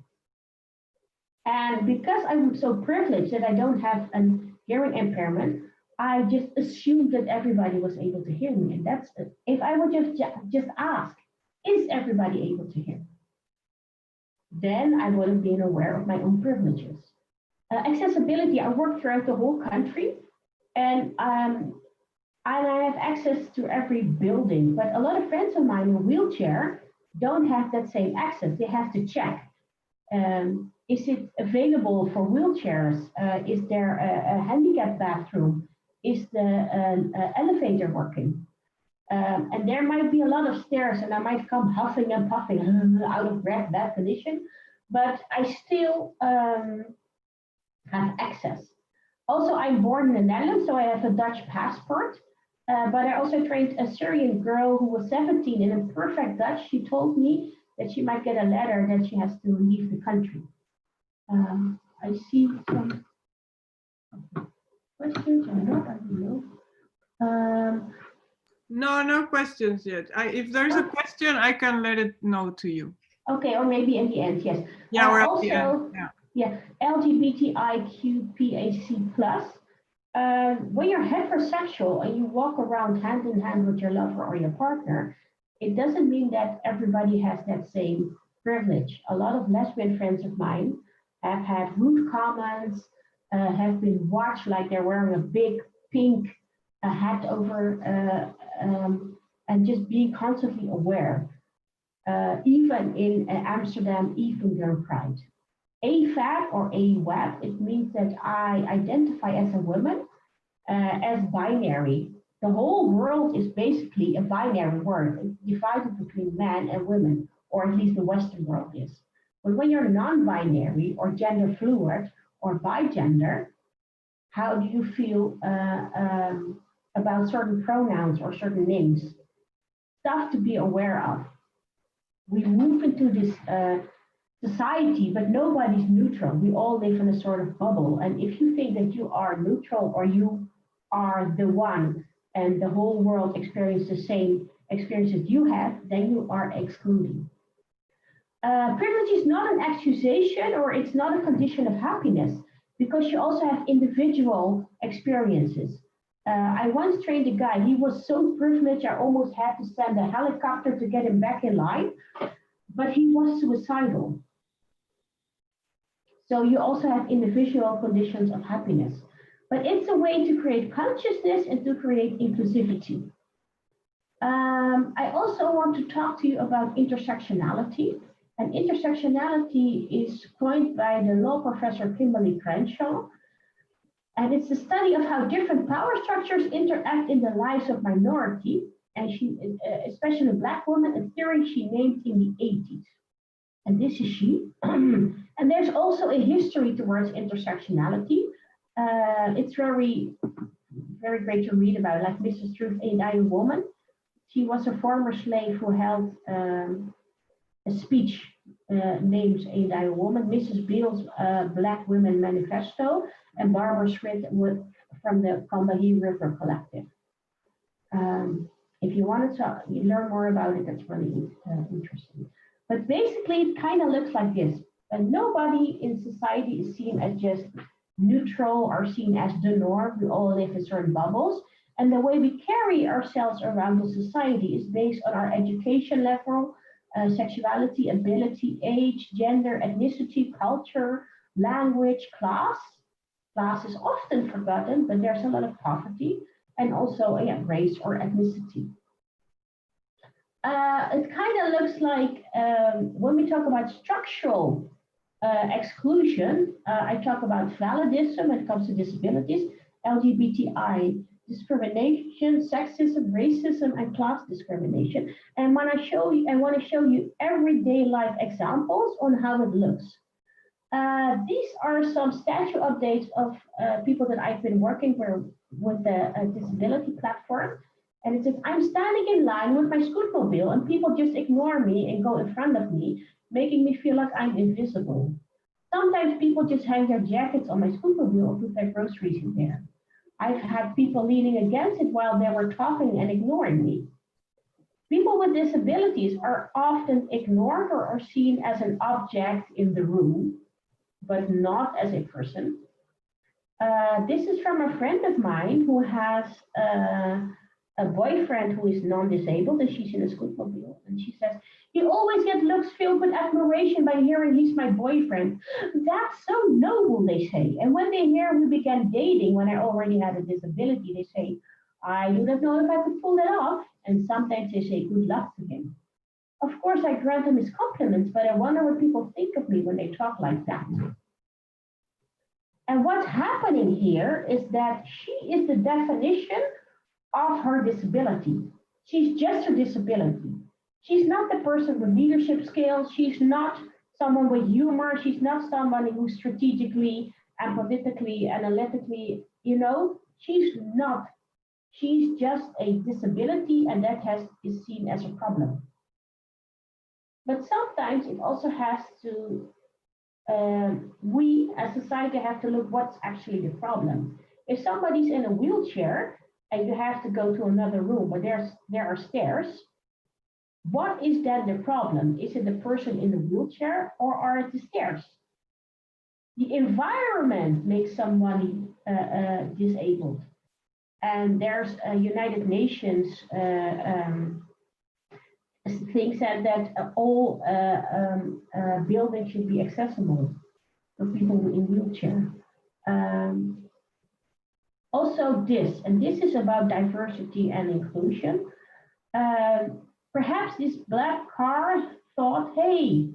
And because I'm so privileged that I don't have a hearing impairment, I just assumed that everybody was able to hear me. And that's, if I would just ask, is everybody able to hear me? Then I would have been aware of my own privileges. Accessibility, I work throughout the whole country, and I have access to every building, but a lot of friends of mine in a wheelchair don't have that same access. They have to check. Is it available for wheelchairs? Is there a handicap bathroom? Is the elevator working? And there might be a lot of stairs and I might come huffing and puffing out of breath, bad condition, but I still have access. Also, I'm born in the Netherlands, so I have a Dutch passport, but I also trained a Syrian girl who was 17 and in perfect Dutch. She told me that she might get a letter that she has to leave the country. I see some questions or not, I don't know. No questions yet. If there's a question, I can let it know to you. Okay, or maybe in the end, yes. Yeah, we're also, at the end. Yeah, LGBTIQ+. When you're heterosexual and you walk around hand in hand with your lover or your partner, it doesn't mean that everybody has that same privilege. A lot of lesbian friends of mine have had rude comments, have been watched like they're wearing a big pink hat over, and just being constantly aware. Even in Amsterdam, even during Pride. AFAB or AWAB, it means that I identify as a woman, as binary. The whole world is basically a binary word. It's divided between men and women, or at least the Western world is. But when you're non-binary or gender fluid or bigender, how do you feel about certain pronouns or certain names? Stuff to be aware of. We move into this society, but nobody's neutral. We all live in a sort of bubble. And if you think that you are neutral or you are the one and the whole world experiences the same experiences you have, then you are excluding. Privilege is not an accusation or it's not a condition of happiness because you also have individual experiences. I once trained a guy, he was so privileged, I almost had to send a helicopter to get him back in line, but he was suicidal. So you also have individual conditions of happiness, but it's a way to create consciousness and to create inclusivity. I also want to talk to you about intersectionality. And intersectionality is coined by the law professor Kimberly Crenshaw. And it's a study of how different power structures interact in the lives of minority, and she, especially Black women, a theory she named in the 80s. And this is she. And there's also a history towards intersectionality. It's very, very great to read about, like Mrs. Truth Ain't I a Woman. She was a former slave who held a speech named Ain't I a Woman, Mrs. Beale's Black Women Manifesto, and Barbara Schmidt from the Combahee River Collective. If you want to learn more about it, that's really interesting. But basically, it kind of looks like this. Nobody in society is seen as just neutral or seen as the norm. We all live in certain bubbles. And the way we carry ourselves around the society is based on our education level, sexuality, ability, age, gender, ethnicity, culture, language, class. Class is often forgotten, but there's a lot of poverty, and also race or ethnicity. It kind of looks like when we talk about structural exclusion, I talk about validism when it comes to disabilities, LGBTI discrimination, sexism, racism, and class discrimination. And when I want to show you everyday life examples on how it looks. These are some statue updates of people that I've been working with the disability platform. And it says, I'm standing in line with my scootmobile and people just ignore me and go in front of me, making me feel like I'm invisible. Sometimes people just hang their jackets on my scootmobile or put their groceries in there. I've had people leaning against it while they were talking and ignoring me. People with disabilities are often ignored or are seen as an object in the room, but not as a person. This is from a friend of mine who has a boyfriend who is non-disabled, and she's in a scootmobile. And she says, he always gets looks filled with admiration by hearing he's my boyfriend. That's so noble, they say. And when they hear we began dating when I already had a disability, they say, I do not know if I could pull that off. And sometimes they say good luck to him. Of course, I grant him his compliments, but I wonder what people think of me when they talk like that. And what's happening here is that she is the definition of her disability. She's just her disability. She's not the person with leadership skills. She's not someone with humor. She's not somebody who's strategically and politically, analytically, she's not. She's just a disability, and that is seen as a problem. But sometimes it also has to, we as society have to look what's actually the problem. If somebody's in a wheelchair and you have to go to another room where there are stairs, what is then the problem? Is it the person in the wheelchair or are it the stairs? The environment makes somebody disabled. And there's a United Nations thing said that all buildings should be accessible for people in wheelchair. Also this is about diversity and inclusion. Perhaps this black car thought, hey,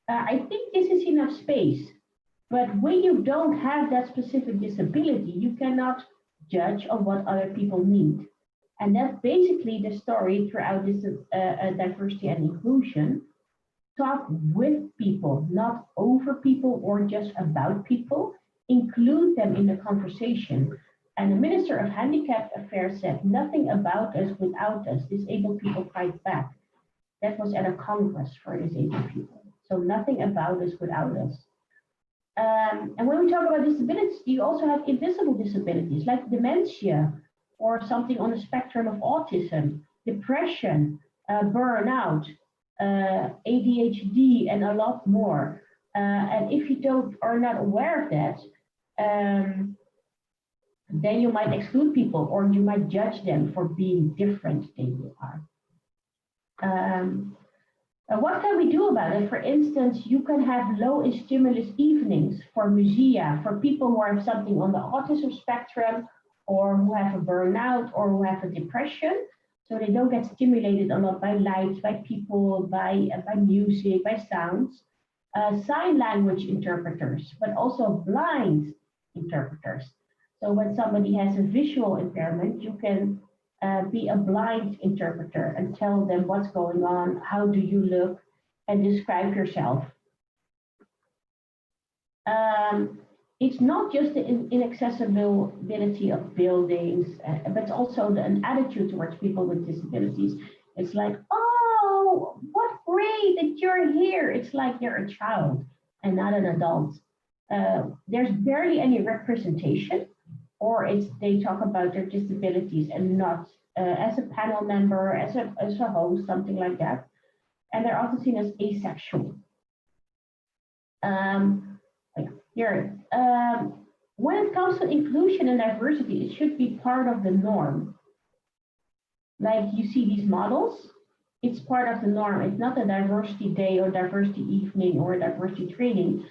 I think this is enough space. But when you don't have that specific disability, you cannot judge on what other people need. And that's basically the story throughout this diversity and inclusion. Talk with people, not over people or just about people. Include them in the conversation. And the Minister of Handicap Affairs said, nothing about us without us. Disabled people fight back. That was at a Congress for disabled people. So nothing about us without us. And when we talk about disabilities, you also have invisible disabilities like dementia or something on the spectrum of autism, depression, burnout, ADHD, and a lot more. And if you are not aware of that, then you might exclude people or you might judge them for being different than you are. What can we do about it? For instance, you can have low stimulus evenings for musea, for people who have something on the autism spectrum or who have a burnout or who have a depression. So they don't get stimulated a lot by lights, by people, by music, by sounds. Sign language interpreters, but also blind interpreters. So when somebody has a visual impairment, you can be a blind interpreter and tell them what's going on, how do you look, and describe yourself. It's not just the inaccessibility of buildings, but also an attitude towards people with disabilities. It's like, oh, what great that you're here. It's like you're a child and not an adult. There's barely any representation, or they talk about their disabilities and not as a panel member, as a host, something like that. And they're often seen as asexual. When it comes to inclusion and diversity, it should be part of the norm. Like you see these models, it's part of the norm. It's not a diversity day or diversity evening or a diversity training.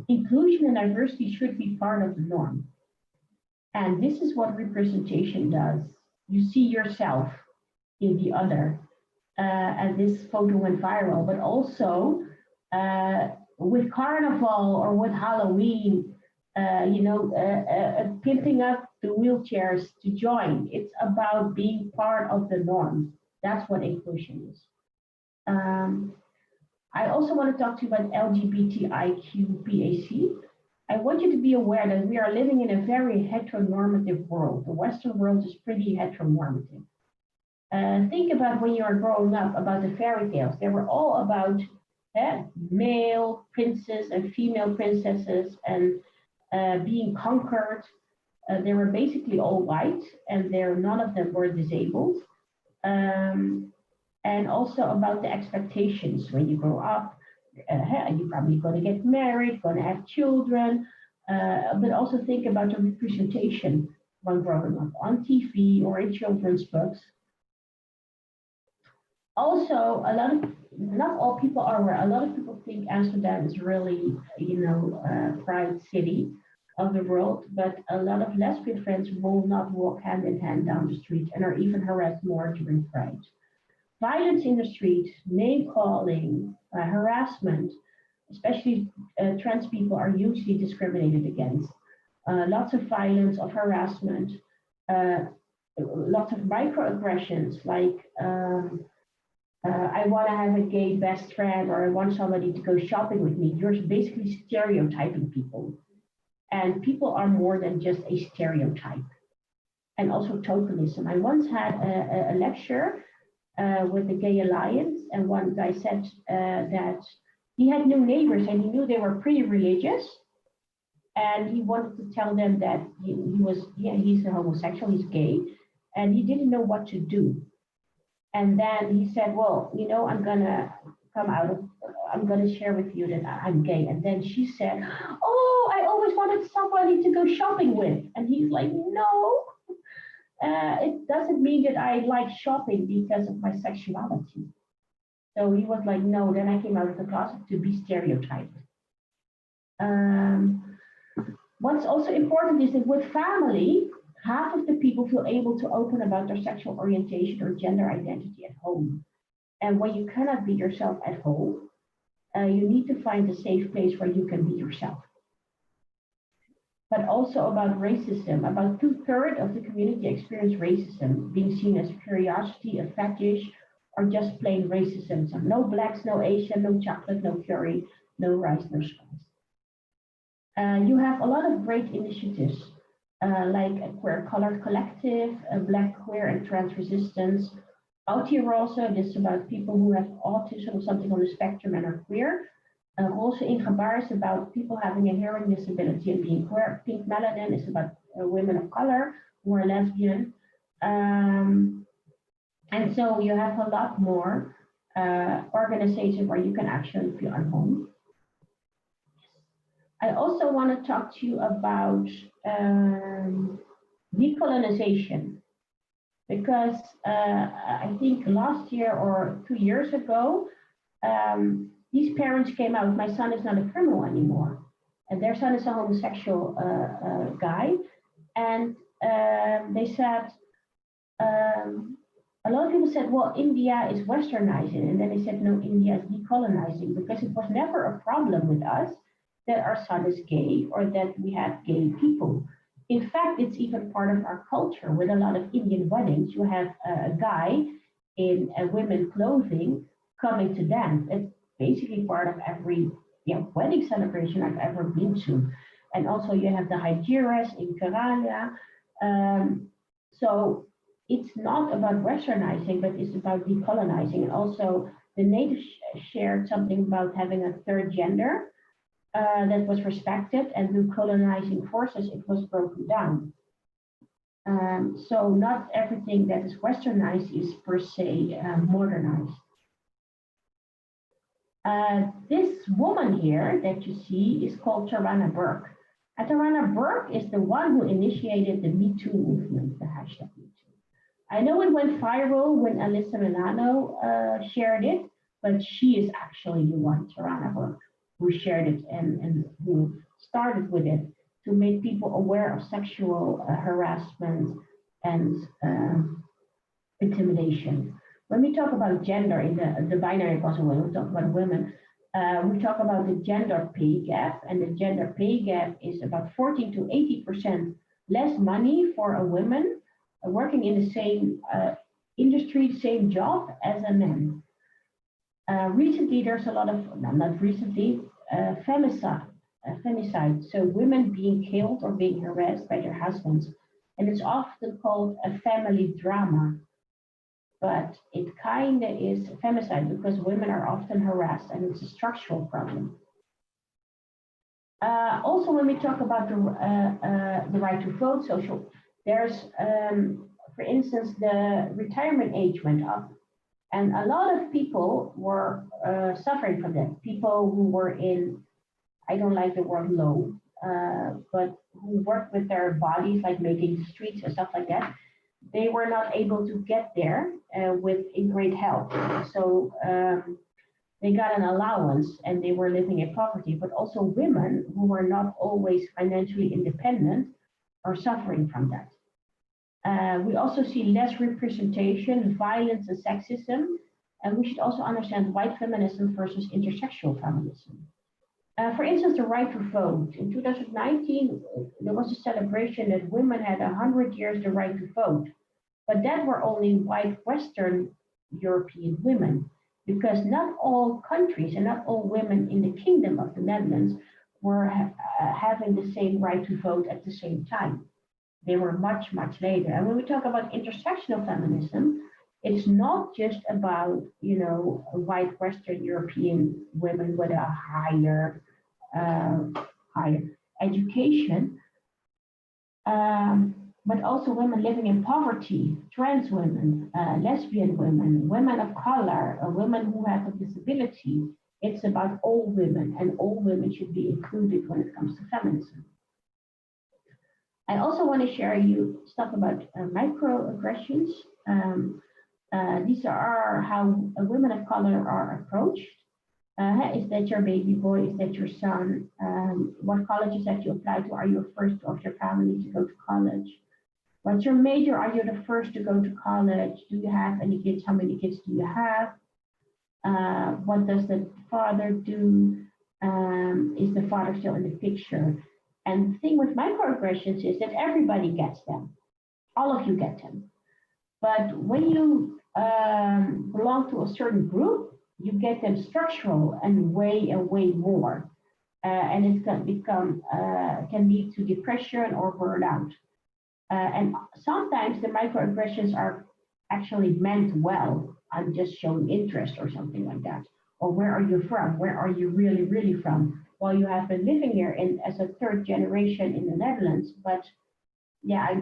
Inclusion and diversity should be part of the norm. And this is what representation does. You see yourself in the other. And this photo went viral, but also with Carnival or with Halloween, pimping up the wheelchairs to join. It's about being part of the norm. That's what inclusion is. I also want to talk to you about LGBTIQ PAC. I want you to be aware that we are living in a very heteronormative world. The Western world is pretty heteronormative. Think about when you are growing up, about the fairy tales. They were all about male princes and female princesses and being conquered. They were basically all white, and none of them were disabled. And also about the expectations when you grow up. You're probably going to get married, going to have children, but also think about the representation when growing up on TV or in children's books. Also, not all people are aware. A lot of people think Amsterdam is really, pride city of the world, but a lot of lesbian friends will not walk hand in hand down the street and are even harassed more during Pride. Violence in the street, name calling, harassment, especially trans people are usually discriminated against. Lots of violence, of harassment, lots of microaggressions like I want to have a gay best friend, or I want somebody to go shopping with me. You're basically stereotyping people. And people are more than just a stereotype. And also tokenism. I once had a lecture with the Gay Alliance, and one guy said that he had new neighbors and he knew they were pretty religious, and he wanted to tell them that he's a homosexual, he's gay, and he didn't know what to do. And then he said, well, I'm gonna share with you that I'm gay. And then she said, oh, I always wanted somebody to go shopping with. And he's like, no. It doesn't mean that I like shopping because of my sexuality. So he was like, no, then I came out of the closet to be stereotyped. What's also important is that with family, half of the people feel able to open about their sexual orientation or gender identity at home. And when you cannot be yourself at home, you need to find a safe place where you can be yourself. But also about racism. About 2/3 of the community experience racism, being seen as curiosity, a fetish, or just plain racism. So no blacks, no Asian, no chocolate, no curry, no rice, no spice. You have a lot of great initiatives like a Queer Colored Collective, a Black Queer and Trans Resistance. Autirosa, this is about people who have autism or something on the spectrum and are queer. Also in Gebaar is about people having a hearing disability and being queer. Pink Melanin is about women of color who are lesbian. And so you have a lot more organizations where you can actually feel at home. I also want to talk to you about decolonization, because I think last year or 2 years ago, these parents came out, my son is not a criminal anymore, and their son is a homosexual guy, and they said, a lot of people said, well, India is westernizing, and then they said, no, India is decolonizing, because it was never a problem with us that our son is gay or that we have gay people. In fact, it's even part of our culture. With a lot of Indian weddings, you have a guy in women's clothing coming to dance. It's basically part of every wedding celebration I've ever been to. And also you have the Haijiras in Kerala. So it's not about westernizing, but it's about decolonizing. And also the natives shared something about having a third gender that was respected, and through colonizing forces, it was broken down. So not everything that is westernized is per se modernized. This woman here that you see is called Tyranna Burke. And Tyranna Burke is the one who initiated the Me Too movement, the hashtag Me Too. I know it went viral when Alyssa Milano shared it, but she is actually the one, Tyranna Burke, who shared it and who started with it to make people aware of sexual harassment and intimidation. When we talk about gender in the binary puzzle, when we talk about women, we talk about the gender pay gap, and the gender pay gap is about 14 to 80% less money for a woman working in the same industry, same job as a man. Recently, there's a lot of, not recently, femicide, so women being killed or being harassed by their husbands. And it's often called a family drama. but it kind of is femicide because women are often harassed and it's a structural problem. Also, when we talk about the right to vote, there's, for instance, the retirement age went up. And a lot of people were suffering from that. People who were in, I don't like the word low, but who worked with their bodies, like making streets and stuff like that, they were not able to get there in great health. So they got an allowance and they were living in poverty, but also women who were not always financially independent are suffering from that. We also see less representation, violence, and sexism. And we should also understand white feminism versus intersectional feminism. For instance, the right to vote. In 2019, there was a celebration that women had 100 years the right to vote. But that were only white Western European women, because not all countries and not all women in the Kingdom of the Netherlands were having the same right to vote at the same time. They were much, much later. And when we talk about intersectional feminism, it's not just about, you know, white Western European women with a higher education, but also women living in poverty, trans women, lesbian women, women of color, women who have a disability. It's about all women, and all women should be included when it comes to feminism. I also want to share you stuff about microaggressions. These are how women of color are approached. Is that your baby boy? Is that your son? What colleges that you apply to? Are you the first of your family to go to college? What's your major? Are you the first to go to college? Do you have any kids? How many kids do you have? What does the father do? Is the father still in the picture? And the thing with microaggressions is that everybody gets them. All of you get them. But when you belong to a certain group, you get them structural and way more. And it can become, can lead to depression or burnout. And sometimes the microaggressions are actually meant well. I'm just showing interest or something like that. Or where are you from? Where are you really from? Well, you have been living here as a third generation in the Netherlands, but yeah,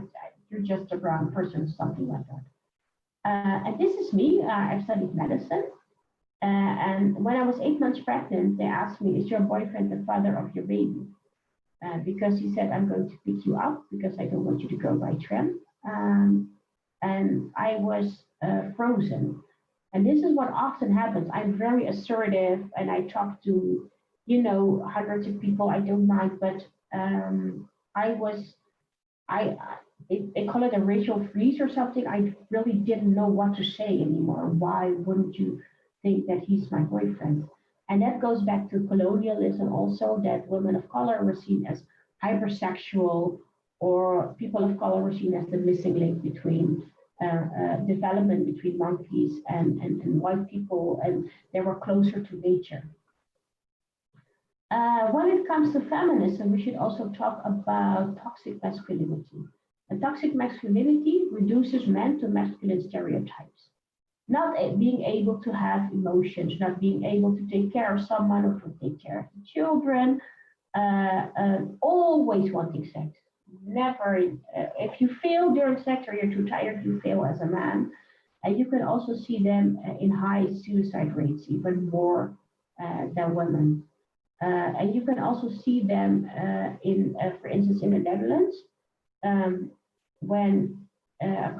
you're just a brown person, something like that. And this is me. I've studied medicine. And when I was 8 months pregnant, they asked me, is your boyfriend the father of your baby? Because he said, I'm going to pick you up because I don't want you to go by tram. And I was frozen. And this is what often happens. I'm very assertive and I talk to, you know, hundreds of people. I don't mind, but they call it a racial freeze or something. I really didn't know what to say anymore. Why wouldn't you think that he's my boyfriend? And that goes back to colonialism also, that women of color were seen as hypersexual, or people of color were seen as the missing link between development between monkeys and white people, and they were closer to nature. When it comes to feminism, we should also talk about toxic masculinity. And toxic masculinity reduces men to masculine stereotypes. Not being able to have emotions, not being able to take care of someone or to take care of the children, always wanting sex. Never, if you fail during sex or you're too tired, you fail as a man. And you can also see them in high suicide rates, even more than women. And you can also see them for instance, in the Netherlands, when a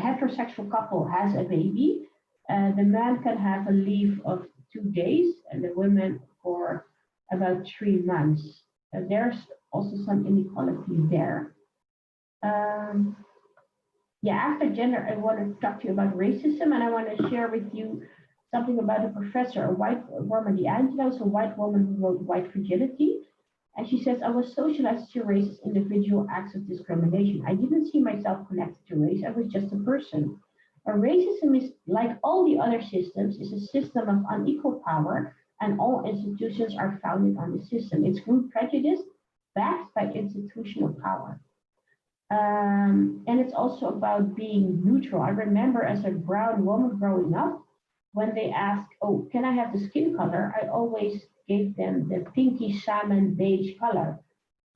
heterosexual couple has a baby, the man can have a leave of 2 days and the women for about 3 months. There's also some inequality there. After gender, I want to talk to you about racism, and I want to share with you something about a professor, a white woman, D'Angelo, a white woman who wrote White Fragility. And she says, I was socialized to racist individual acts of discrimination. I didn't see myself connected to race. I was just a person. But racism is, like all the other systems, is a system of unequal power, and all institutions are founded on the system. It's group prejudice backed by institutional power. And it's also about being neutral. I remember as a brown woman growing up, when they asked, oh, can I have the skin color? I always gave them the pinky salmon beige color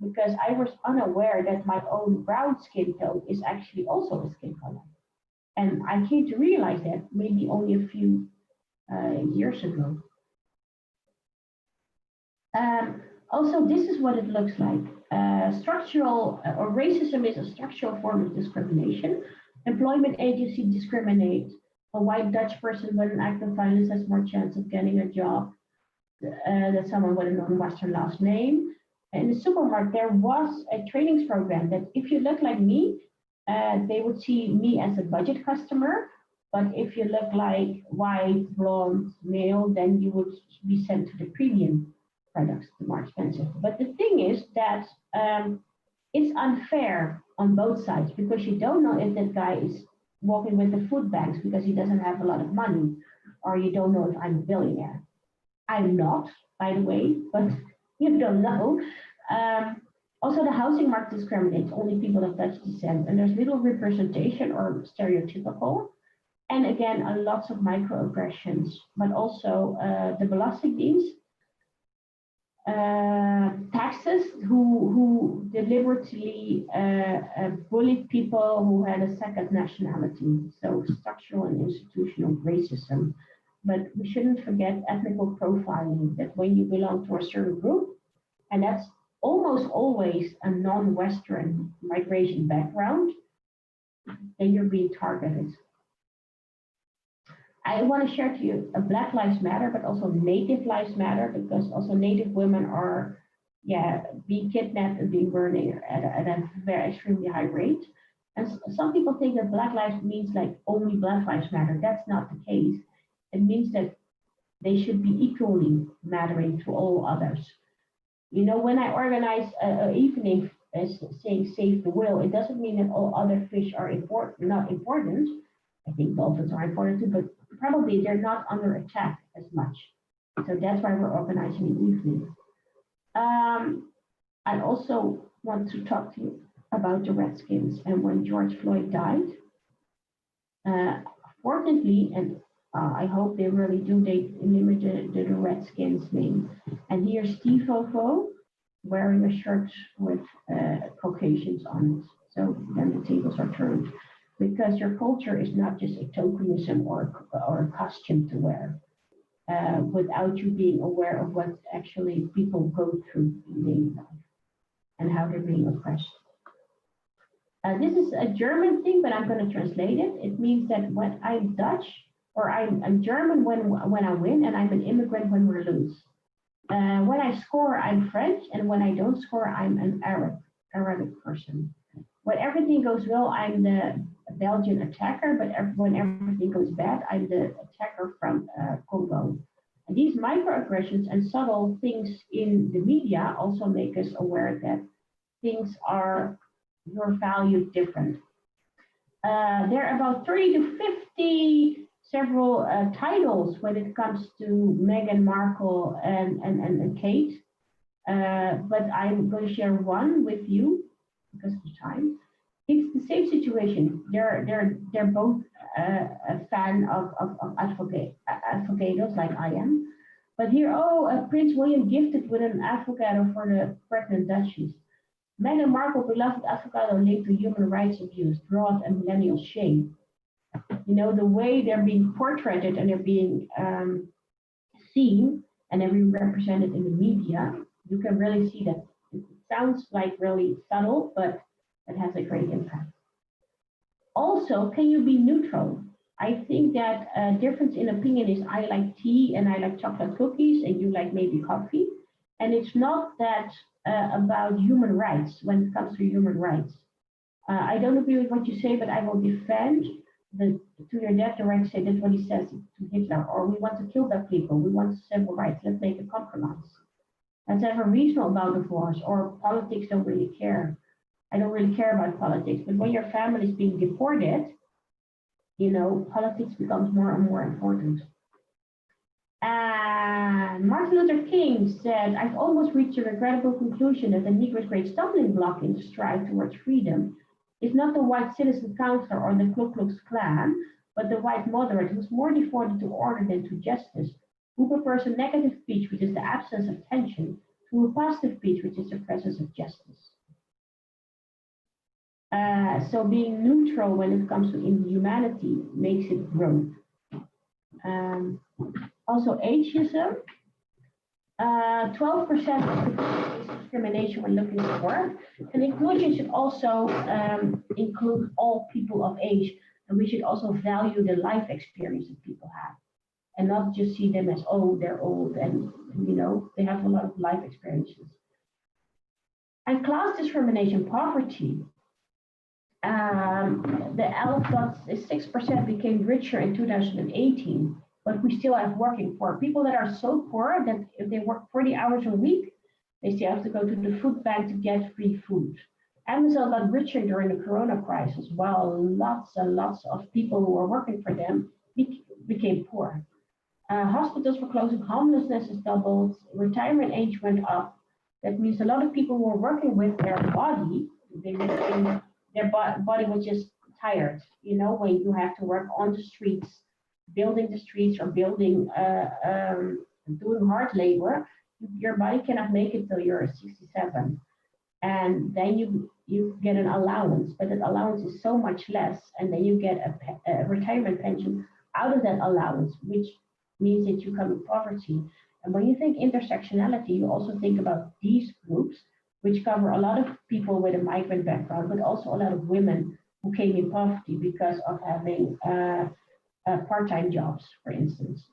because I was unaware that my own brown skin tone is actually also a skin color. And I came to realize that maybe only a few years ago. Also, this is what it looks like. Structural or racism is a structural form of discrimination. Employment agency discriminate. A white Dutch person with an act of violence has more chance of getting a job than someone with a non-Western last name. In the supermarket, there was a trainings program that if you look like me, they would see me as a budget customer. But if you look like white, blonde, male, then you would be sent to the premium products, the more expensive. But the thing is that it's unfair on both sides because you don't know if that guy is walking with the food bags because he doesn't have a lot of money, or you don't know if I'm a billionaire. I'm not, by the way, but you don't know. Also, the housing market discriminates only people of Dutch descent, and there's little representation or stereotypical. And again, lots of microaggressions, but also the Belastingdienst, taxes who deliberately bullied people who had a second nationality. So structural and institutional racism. But we shouldn't forget ethnical profiling, that when you belong to a certain group, and that's almost always a non-Western migration background, then you're being targeted. I want to share to you a Black Lives Matter, but also Native Lives Matter, because also Native women are, being kidnapped and being burned at a very extremely high rate. And some people think that Black Lives means like only Black Lives Matter. That's not the case. It means that they should be equally mattering to all others. You know, when I organize an evening saying save the whale, it doesn't mean that all other fish are not important. I think dolphins are important too, but probably they're not under attack as much. So that's why we're organizing an evening. I also want to talk to you about the Redskins and when George Floyd died. Fortunately, and I hope they really do, they eliminated the Redskins name. And here's Steve Ovo wearing a shirt with Caucasians on it. So then the tables are turned. Because your culture is not just a tokenism or a costume to wear, without you being aware of what actually people go through in daily life and how they're being oppressed. This is a German thing, but I'm going to translate it. It means that when I'm Dutch, or I'm German when I win, and I'm an immigrant when we lose. When I score, I'm French, and when I don't score, I'm an Arabic person. When everything goes well, I'm the Belgian attacker, but when everything goes bad, I'm the attacker from Congo. And these microaggressions and subtle things in the media also make us aware that things are valued different. There are about 30 to 50 several titles when it comes to Meghan Markle and Kate, but I'm going to share one with you because of time. It's the same situation. They're both a fan of avocados like I am. But here, Prince William gifted with an avocado for the pregnant duchess. Meghan Markle beloved avocado linked to human rights abuse, fraud, and millennial shame. You know, the way they're being portrayed and they're being seen and they're being represented in the media, you can really see that it sounds like really subtle, but it has a great impact. Also, can you be neutral? I think that a difference in opinion is I like tea and I like chocolate cookies and you like maybe coffee. And it's not that about human rights when it comes to human rights. I don't agree with what you say, but I will defend to your death the right to say that's what he says to Hitler, or we want to kill black people, we want civil rights, let's make a compromise. Let's have a reasonable about divorce, or politics don't really care. I don't really care about politics, but when your family is being deported, you know, politics becomes more and more important. And Martin Luther King said, I've almost reached a regrettable conclusion that the Negro's great stumbling block in the stride towards freedom is not the white citizen councillor or the Ku Klux Klan, but the white moderate who's more devoted to order than to justice, who prefers a negative speech, which is the absence of tension, to a positive speech, which is the presence of justice. So being neutral when it comes to inhumanity makes it growth. Also ageism, 12% is discrimination when looking for work, and inclusion should also include all people of age, and we should also value the life experience that people have, and not just see them as, oh, they're old, and you know, they have a lot of life experiences. And class discrimination, poverty. The L.6% became richer in 2018, but we still have working poor. People that are so poor that if they work 40 hours a week, they still have to go to the food bank to get free food. Amazon got richer during the Corona crisis, while lots and lots of people who were working for them became poor. Hospitals were closing, homelessness has doubled, retirement age went up. That means a lot of people who were working with their body, their body was just tired. You know, when you have to work on the streets, building the streets or building, doing hard labor, your body cannot make it till you're 67. And then you get an allowance, but that allowance is so much less. And then you get a retirement pension out of that allowance, which means that you come in poverty. And when you think intersectionality, you also think about these groups, which cover a lot of people with a migrant background, but also a lot of women who came in poverty because of having part-time jobs, for instance.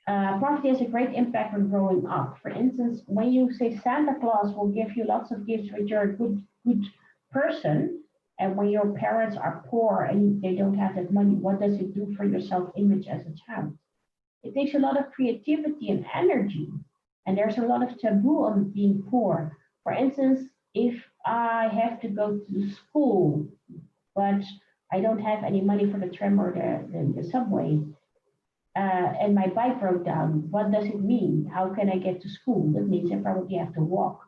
Poverty has a great impact when growing up. For instance, when you say Santa Claus will give you lots of gifts when you're a good person, and when your parents are poor and they don't have that money, what does it do for your self-image as a child? It takes a lot of creativity and energy, and there's a lot of taboo on being poor. For instance, if I have to go to school, but I don't have any money for the tram or the subway, and my bike broke down, what does it mean? How can I get to school? That means I probably have to walk,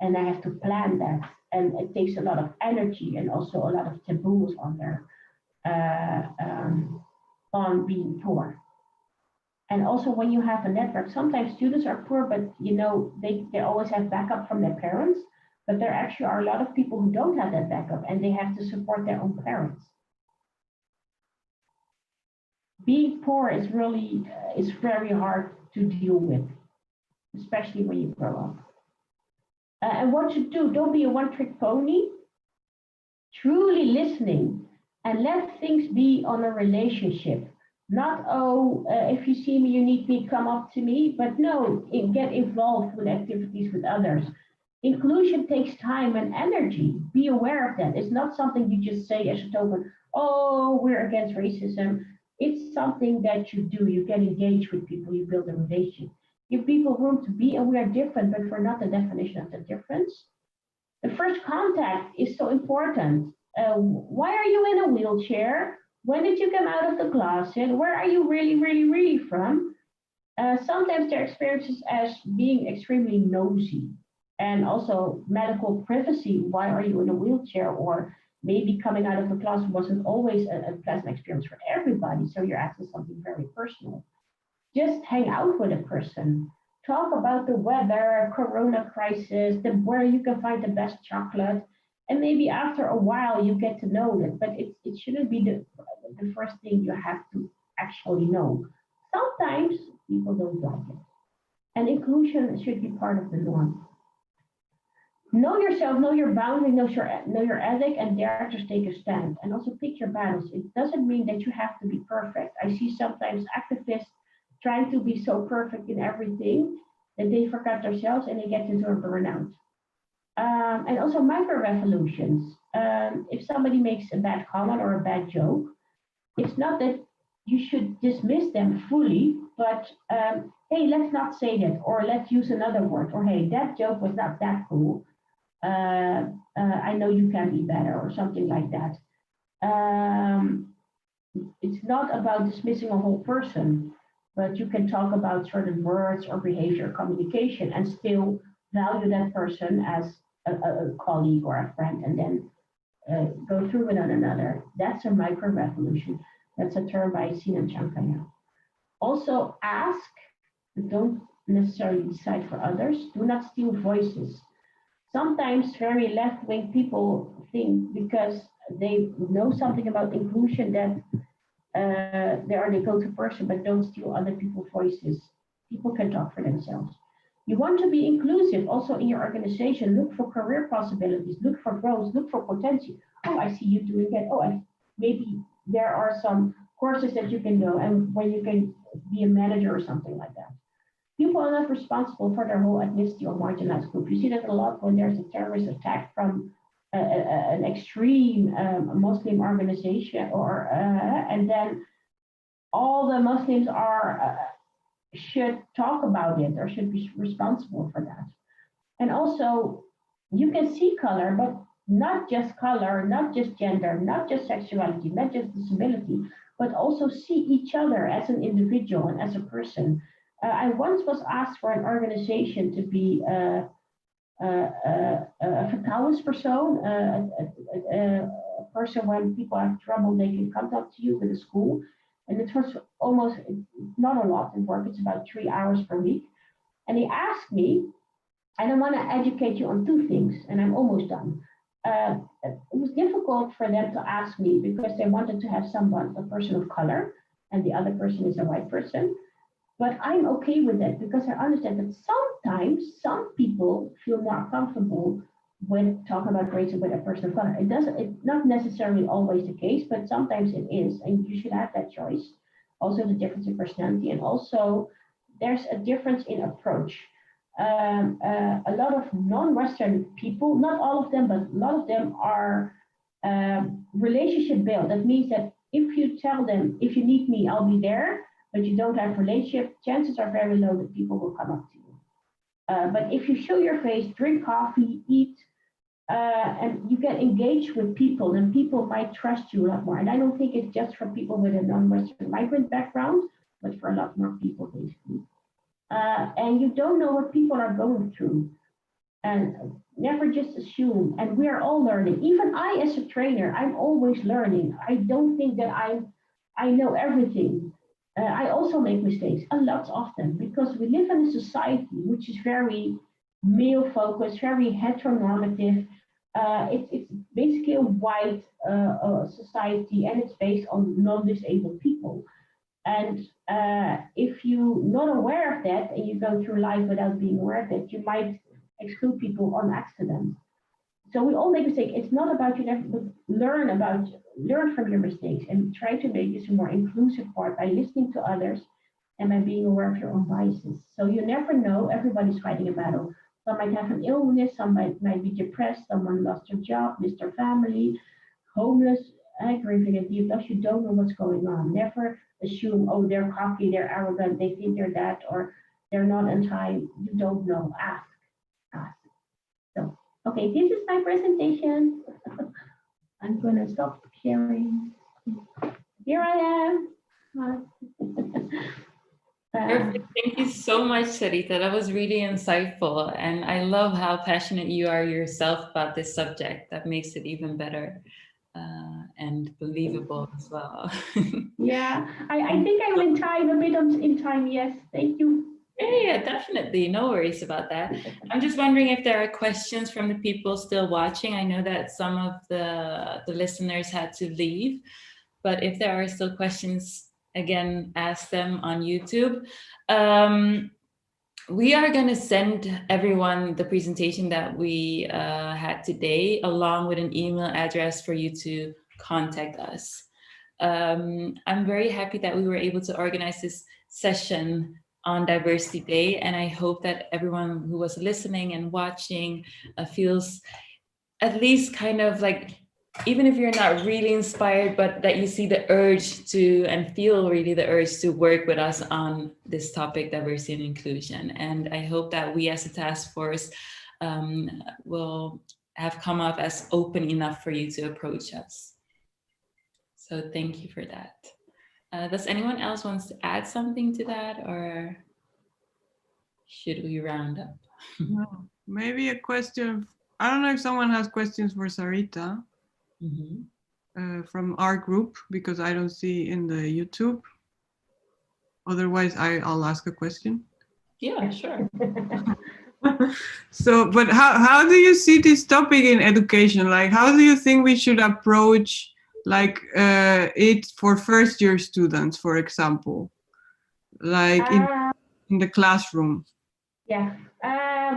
and I have to plan that. And it takes a lot of energy and also a lot of taboos on there, on being poor. And also when you have a network, sometimes students are poor, but you know, they always have backup from their parents, but there actually are a lot of people who don't have that backup and they have to support their own parents. Being poor is really, is very hard to deal with, especially when you grow up. And what to do, don't be a one-trick pony, truly listening and let things be on a relationship. Not, oh, if you see me, you need me, come up to me, but no, get involved with activities with others. Inclusion takes time and energy. Be aware of that. It's not something you just say as a token, oh, we're against racism. It's something that you do. You get engaged with people, you build a relationship. Give people room to be, and we are different, but we're not the definition of the difference. The first contact is so important. Why are you in a wheelchair? When did you come out of the closet? Where are you really from? Sometimes their experiences as being extremely nosy, and also medical privacy. Why are you in a wheelchair? Or maybe coming out of the closet wasn't always a pleasant experience for everybody. So you're asking something very personal. Just hang out with a person. Talk about the weather, Corona crisis, where you can find the best chocolate. And maybe after a while you get to know it, but it shouldn't be the first thing you have to actually know. Sometimes people don't like it. And inclusion should be part of the norm. Know yourself, know your boundaries, know your ethic, and dare to take a stand. And also pick your battles. It doesn't mean that you have to be perfect. I see sometimes activists trying to be so perfect in everything that they forget themselves and they get into a burnout. And also micro-revolutions. If somebody makes a bad comment or a bad joke, it's not that you should dismiss them fully, but hey, let's not say that, or let's use another word, or hey, that joke was not that cool. I know you can be better, or something like that. It's not about dismissing a whole person, but you can talk about certain words or behavior, communication, and still value that person as a colleague or a friend, and then go through with one another. That's a micro-revolution. That's a term by Sinan Chankaya. Also ask, but don't necessarily decide for others. Do not steal voices. Sometimes very left-wing people think because they know something about inclusion that they are the go-to person, but don't steal other people's voices. People can talk for themselves. You want to be inclusive also in your organization. Look for career possibilities, look for growth, look for potential. Oh, I see you doing that. Oh, maybe there are some courses that you can go and where you can be a manager or something like that. People are not responsible for their whole ethnicity or marginalized group. You see that a lot when there's a terrorist attack from an extreme Muslim organization, or and then all the Muslims are should talk about it or should be responsible for that. And also, you can see color, but not just color, not just gender, not just sexuality, not just disability, but also see each other as an individual and as a person. I once was asked for an organization to be a vertrouwenspersoon, a person when people have trouble, they can contact you with a school. And it was almost not a lot of work, it's about 3 hours per week. And he asked me, I don't want to educate you on 2 things, and I'm almost done. It was difficult for them to ask me because they wanted to have someone, a person of color, and the other person is a white person. But I'm okay with that because I understand that sometimes some people feel more comfortable when talking about race with a person of color. It's not necessarily always the case, but sometimes it is, and you should have that choice. Also the difference in personality, and also there's a difference in approach. A lot of non-Western people, not all of them, but a lot of them are relationship built. That means that if you tell them, if you need me, I'll be there, but you don't have relationship, chances are very low that people will come up to you. But if you show your face, drink coffee, eat, and you get engaged with people, then people might trust you a lot more. And I don't think it's just for people with a non-Western migrant background, but for a lot more people, basically. And you don't know what people are going through. And never just assume. And we are all learning. Even I, as a trainer, I'm always learning. I don't think that I know everything. I also make mistakes, a lot often, because we live in a society which is very male-focused, very heteronormative. It's basically a white society, and it's based on non-disabled people. And if you're not aware of that, and you go through life without being aware of that, you might exclude people on accident. So we all make mistakes. It's not about you never, but learn from your mistakes and try to make this a more inclusive part by listening to others and by being aware of your own biases. So you never know, everybody's fighting a battle. Some might have an illness, some might be depressed, someone lost their job, missed their family, homeless, grieving and deep loss. You don't know what's going on. Never assume, oh, they're cocky, they're arrogant, they think they're that, or they're not on time. You don't know. Ask. So, okay, this is my presentation. I'm gonna stop sharing. Here I am. Perfect. Thank you so much, Sarita. That was really insightful. And I love how passionate you are yourself about this subject. That makes it even better and believable as well. Yeah, I think I'm in time, a bit in time, yes. Thank you. Yeah, definitely. No worries about that. I'm just wondering if there are questions from the people still watching. I know that some of the listeners had to leave, but if there are still questions, again, ask them on YouTube. We are going to send everyone the presentation that we had today, along with an email address for you to contact us. I'm very happy that we were able to organize this session on Diversity Day, and I hope that everyone who was listening and watching feels at least kind of like, even if you're not really inspired, but that you see the urge to, and feel really the urge to work with us on this topic, diversity and inclusion. And I hope that we as a task force will have come up as open enough for you to approach us. So thank you for that. Does anyone else want to add something to that, or should we round up? Maybe a question. I don't know if someone has questions for Sarita. from our group, because I don't see in the YouTube. Otherwise, I'll ask a question. Yeah, sure. So, but how do you see this topic in education? Like, how do you think we should approach like it for first year students, for example, like in the classroom? Yeah,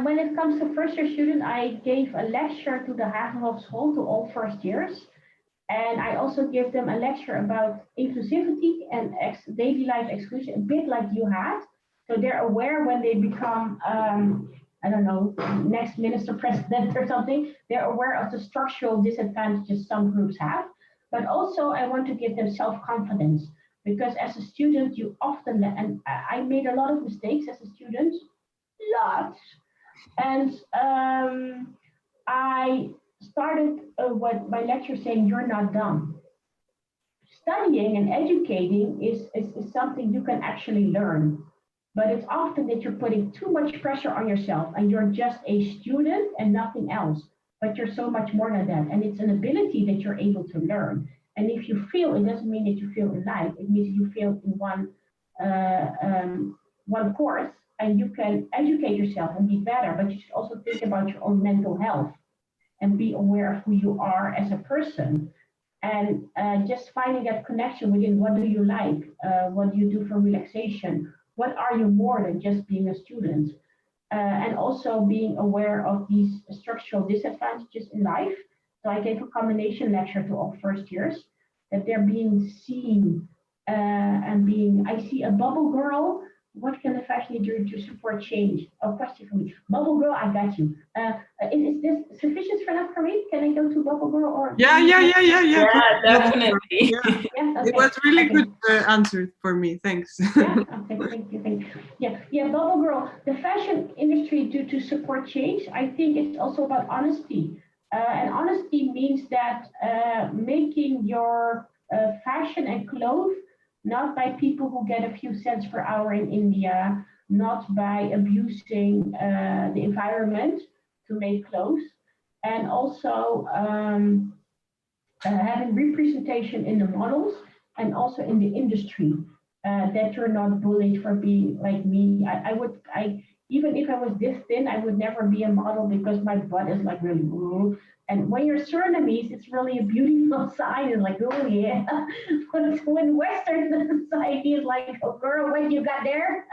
when it comes to first year students, I gave a lecture to the Hagenhof School to all first years. And I also give them a lecture about inclusivity and daily life exclusion, a bit like you had. So they're aware when they become, I don't know, next minister president or something, they're aware of the structural disadvantages some groups have. But also I want to give them self-confidence, because as a student, you often, and I made a lot of mistakes as a student, lots. And I started what my lecture saying, you're not dumb. Studying and educating is something you can actually learn, but it's often that you're putting too much pressure on yourself and you're just a student and nothing else, but you're so much more than that. And it's an ability that you're able to learn. And if you fail, it doesn't mean that you fail in life. It means you fail in one course, and you can educate yourself and be better, but you should also think about your own mental health and be aware of who you are as a person, and just finding that connection within what do you like, what do you do for relaxation, what are you more than just being a student, and also being aware of these structural disadvantages in life. So I gave a combination lecture to all first years, that they're being seen and being, I see a bubble girl. What can the fashion do to support change? A question for me. Bubble girl, I got you. Is this sufficient for enough for me? Can I go to bubble girl or? Yeah, definitely. Yeah, okay. It was really good answer for me. Thanks. Yeah, okay, thank you. Yeah, bubble girl. The fashion industry to support change, I think it's also about honesty. And honesty means that making your fashion and clothes not by people who get a few cents per hour in India, not by abusing the environment to make clothes, and also having representation in the models and also in the industry, that you're not bullied for being like me. Even if I was this thin, I would never be a model because my butt is like really blue. And when you're Surinamese, it's really a beautiful sign. It's like, oh yeah. But when Western society is like, oh girl, what you got there?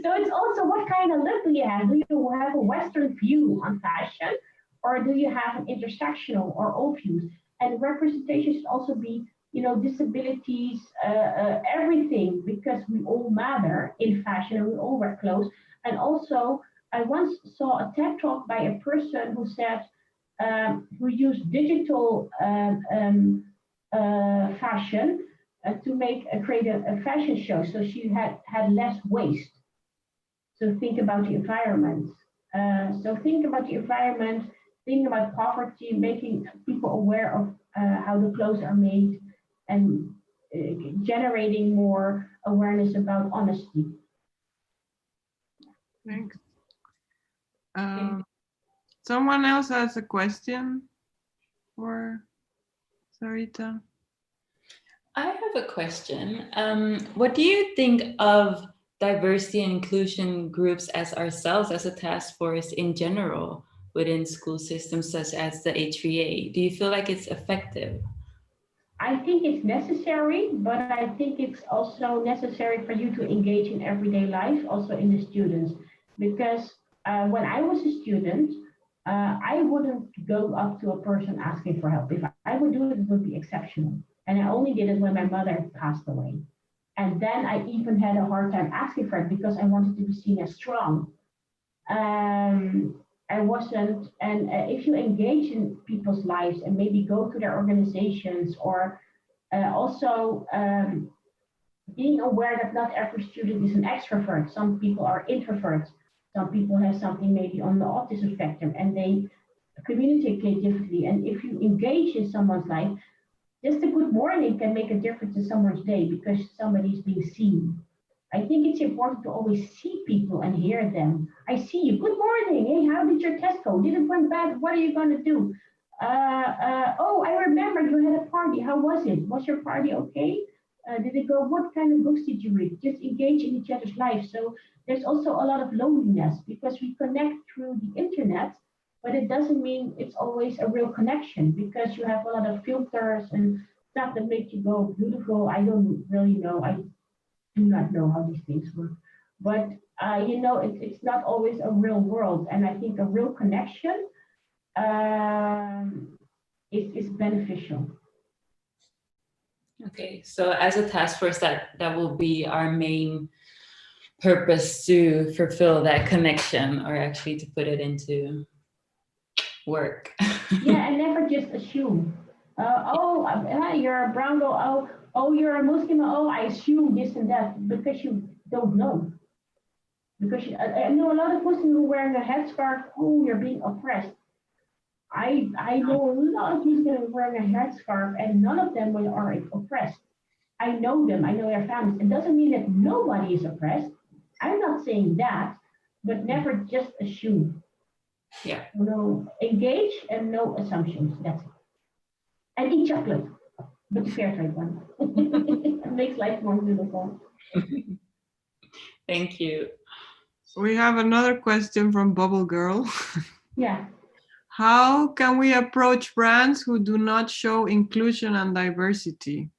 So it's also what kind of look do you have? Do you have a Western view on fashion? Or do you have an intersectional or all views? And representation should also be, disabilities, everything, because we all matter in fashion and we all wear clothes. And also, I once saw a TED talk by a person who said, who used digital fashion to create a fashion show. So she had less waste. So think about the environment. Think about poverty, making people aware of how the clothes are made, and generating more awareness about honesty. Thanks. Someone else has a question for Sarita? I have a question. What do you think of diversity and inclusion groups as ourselves, as a task force in general, within school systems such as the H3A? Do you feel like it's effective? I think it's necessary, but I think it's also necessary for you to engage in everyday life, also in the students. Because when I was a student, I wouldn't go up to a person asking for help. If I would do it, it would be exceptional. And I only did it when my mother passed away. And then I even had a hard time asking for it because I wanted to be seen as strong. I wasn't, and if you engage in people's lives and maybe go to their organizations, or also being aware that not every student is an extrovert. Some people are introverts. Some people have something maybe on the autism spectrum and they communicate differently. And if you engage in someone's life, just a good morning can make a difference in someone's day because somebody is being seen. I think it's important to always see people and hear them. I see you. Good morning. Hey, how did your test go? Did it went bad? What are you going to do? Oh, I remember you had a party. How was it? Was your party okay? Did it go? What kind of books did you read? Just engage in each other's lives. So there's also a lot of loneliness because we connect through the internet, but it doesn't mean it's always a real connection because you have a lot of filters and stuff that make you go beautiful. I don't really know. I do not know how these things work, but you know, it's not always a real world. And I think a real connection is beneficial. Okay, so as a task force, that will be our main purpose, to fulfill that connection, or actually to put it work. Yeah, and never just assume. You're a brown girl. Oh, you're a Muslim. Oh, I assume this and that because you don't know. Because I know a lot of Muslims who are wearing a headscarf. Oh, you're being oppressed. I know a lot of Muslims wearing a headscarf, and none of them are oppressed. I know them. I know their families. It doesn't mean that nobody is oppressed. I'm not saying that, but never just assume. Yeah. No, engage and no assumptions. That's it. And eat chocolate, but the fair trade one. It makes life more beautiful. Thank you. We have another question from Bubble Girl. Yeah. How can we approach brands who do not show inclusion and diversity?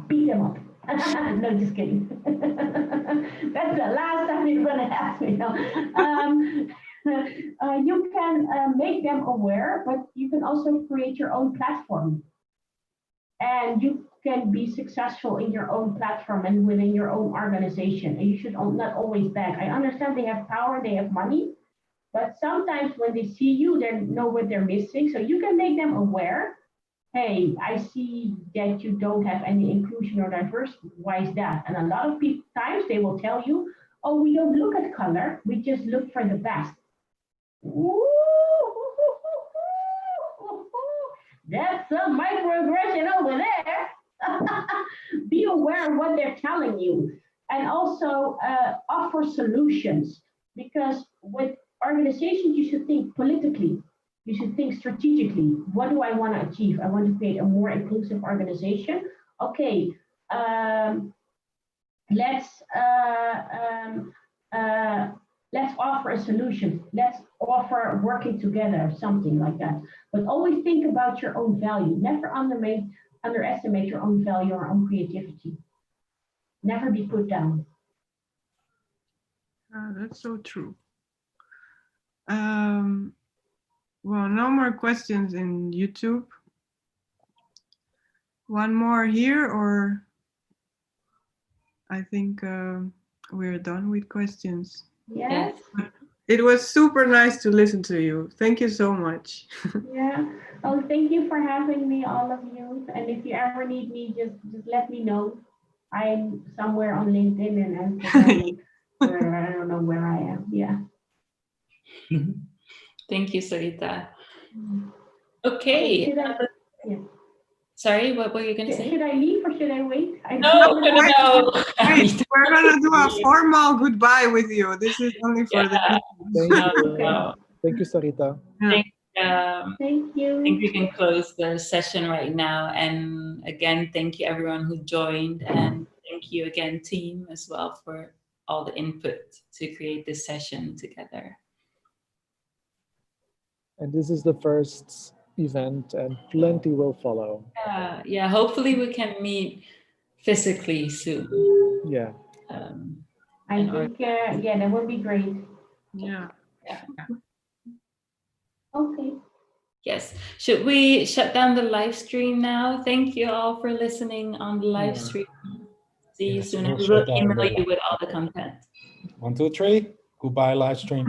Beat them up. No, just kidding. That's the last time you're going to ask me. No. You can make them aware, but you can also create your own platform. And you can be successful in your own platform and within your own organization. And you should not always beg. I understand they have power, they have money, but sometimes when they see you, they know what they're missing. So you can make them aware. Hey, I see that you don't have any inclusion or diversity. Why is that? And a lot of times they will tell you, oh, we don't look at color. We just look for the best. Ooh, that's a microaggression over there. Be aware of what they're telling you. And also offer solutions. Because with organizations, you should think politically. You should think strategically. What do I want to achieve? I want to create a more inclusive organization. Okay, let's offer a solution. Let's offer working together, something like that. But always think about your own value. Never underestimate your own value or own creativity. Never be put down. That's so true. Well, no more questions in YouTube. One more here, or I think we're done with questions. Yes. It was super nice to listen to you. Thank you so much. Yeah. Oh, thank you for having me, all of you. And if you ever need me, just let me know. I'm somewhere on LinkedIn and Amsterdam. I don't know where I am. Yeah. Thank you, Sarita. Okay. Sorry, what were you going to say? Should I leave or should I wait? No. Wait, we're going to do a formal goodbye with you. This is only for the people. Thank you, Sarita. Thank you. I think we can close the session right now. And again, thank you everyone who joined. And thank you again, team, as well, for all the input to create this session together. And this is the first event, and plenty will follow. Yeah, hopefully we can meet physically soon. Yeah. I think, yeah, that would be great. Yeah. Okay. Yes. Should we shut down the live stream now? Thank you all for listening on the live stream. See you soon. And we will email you with all the content. 1, 2, 3. Goodbye, live stream.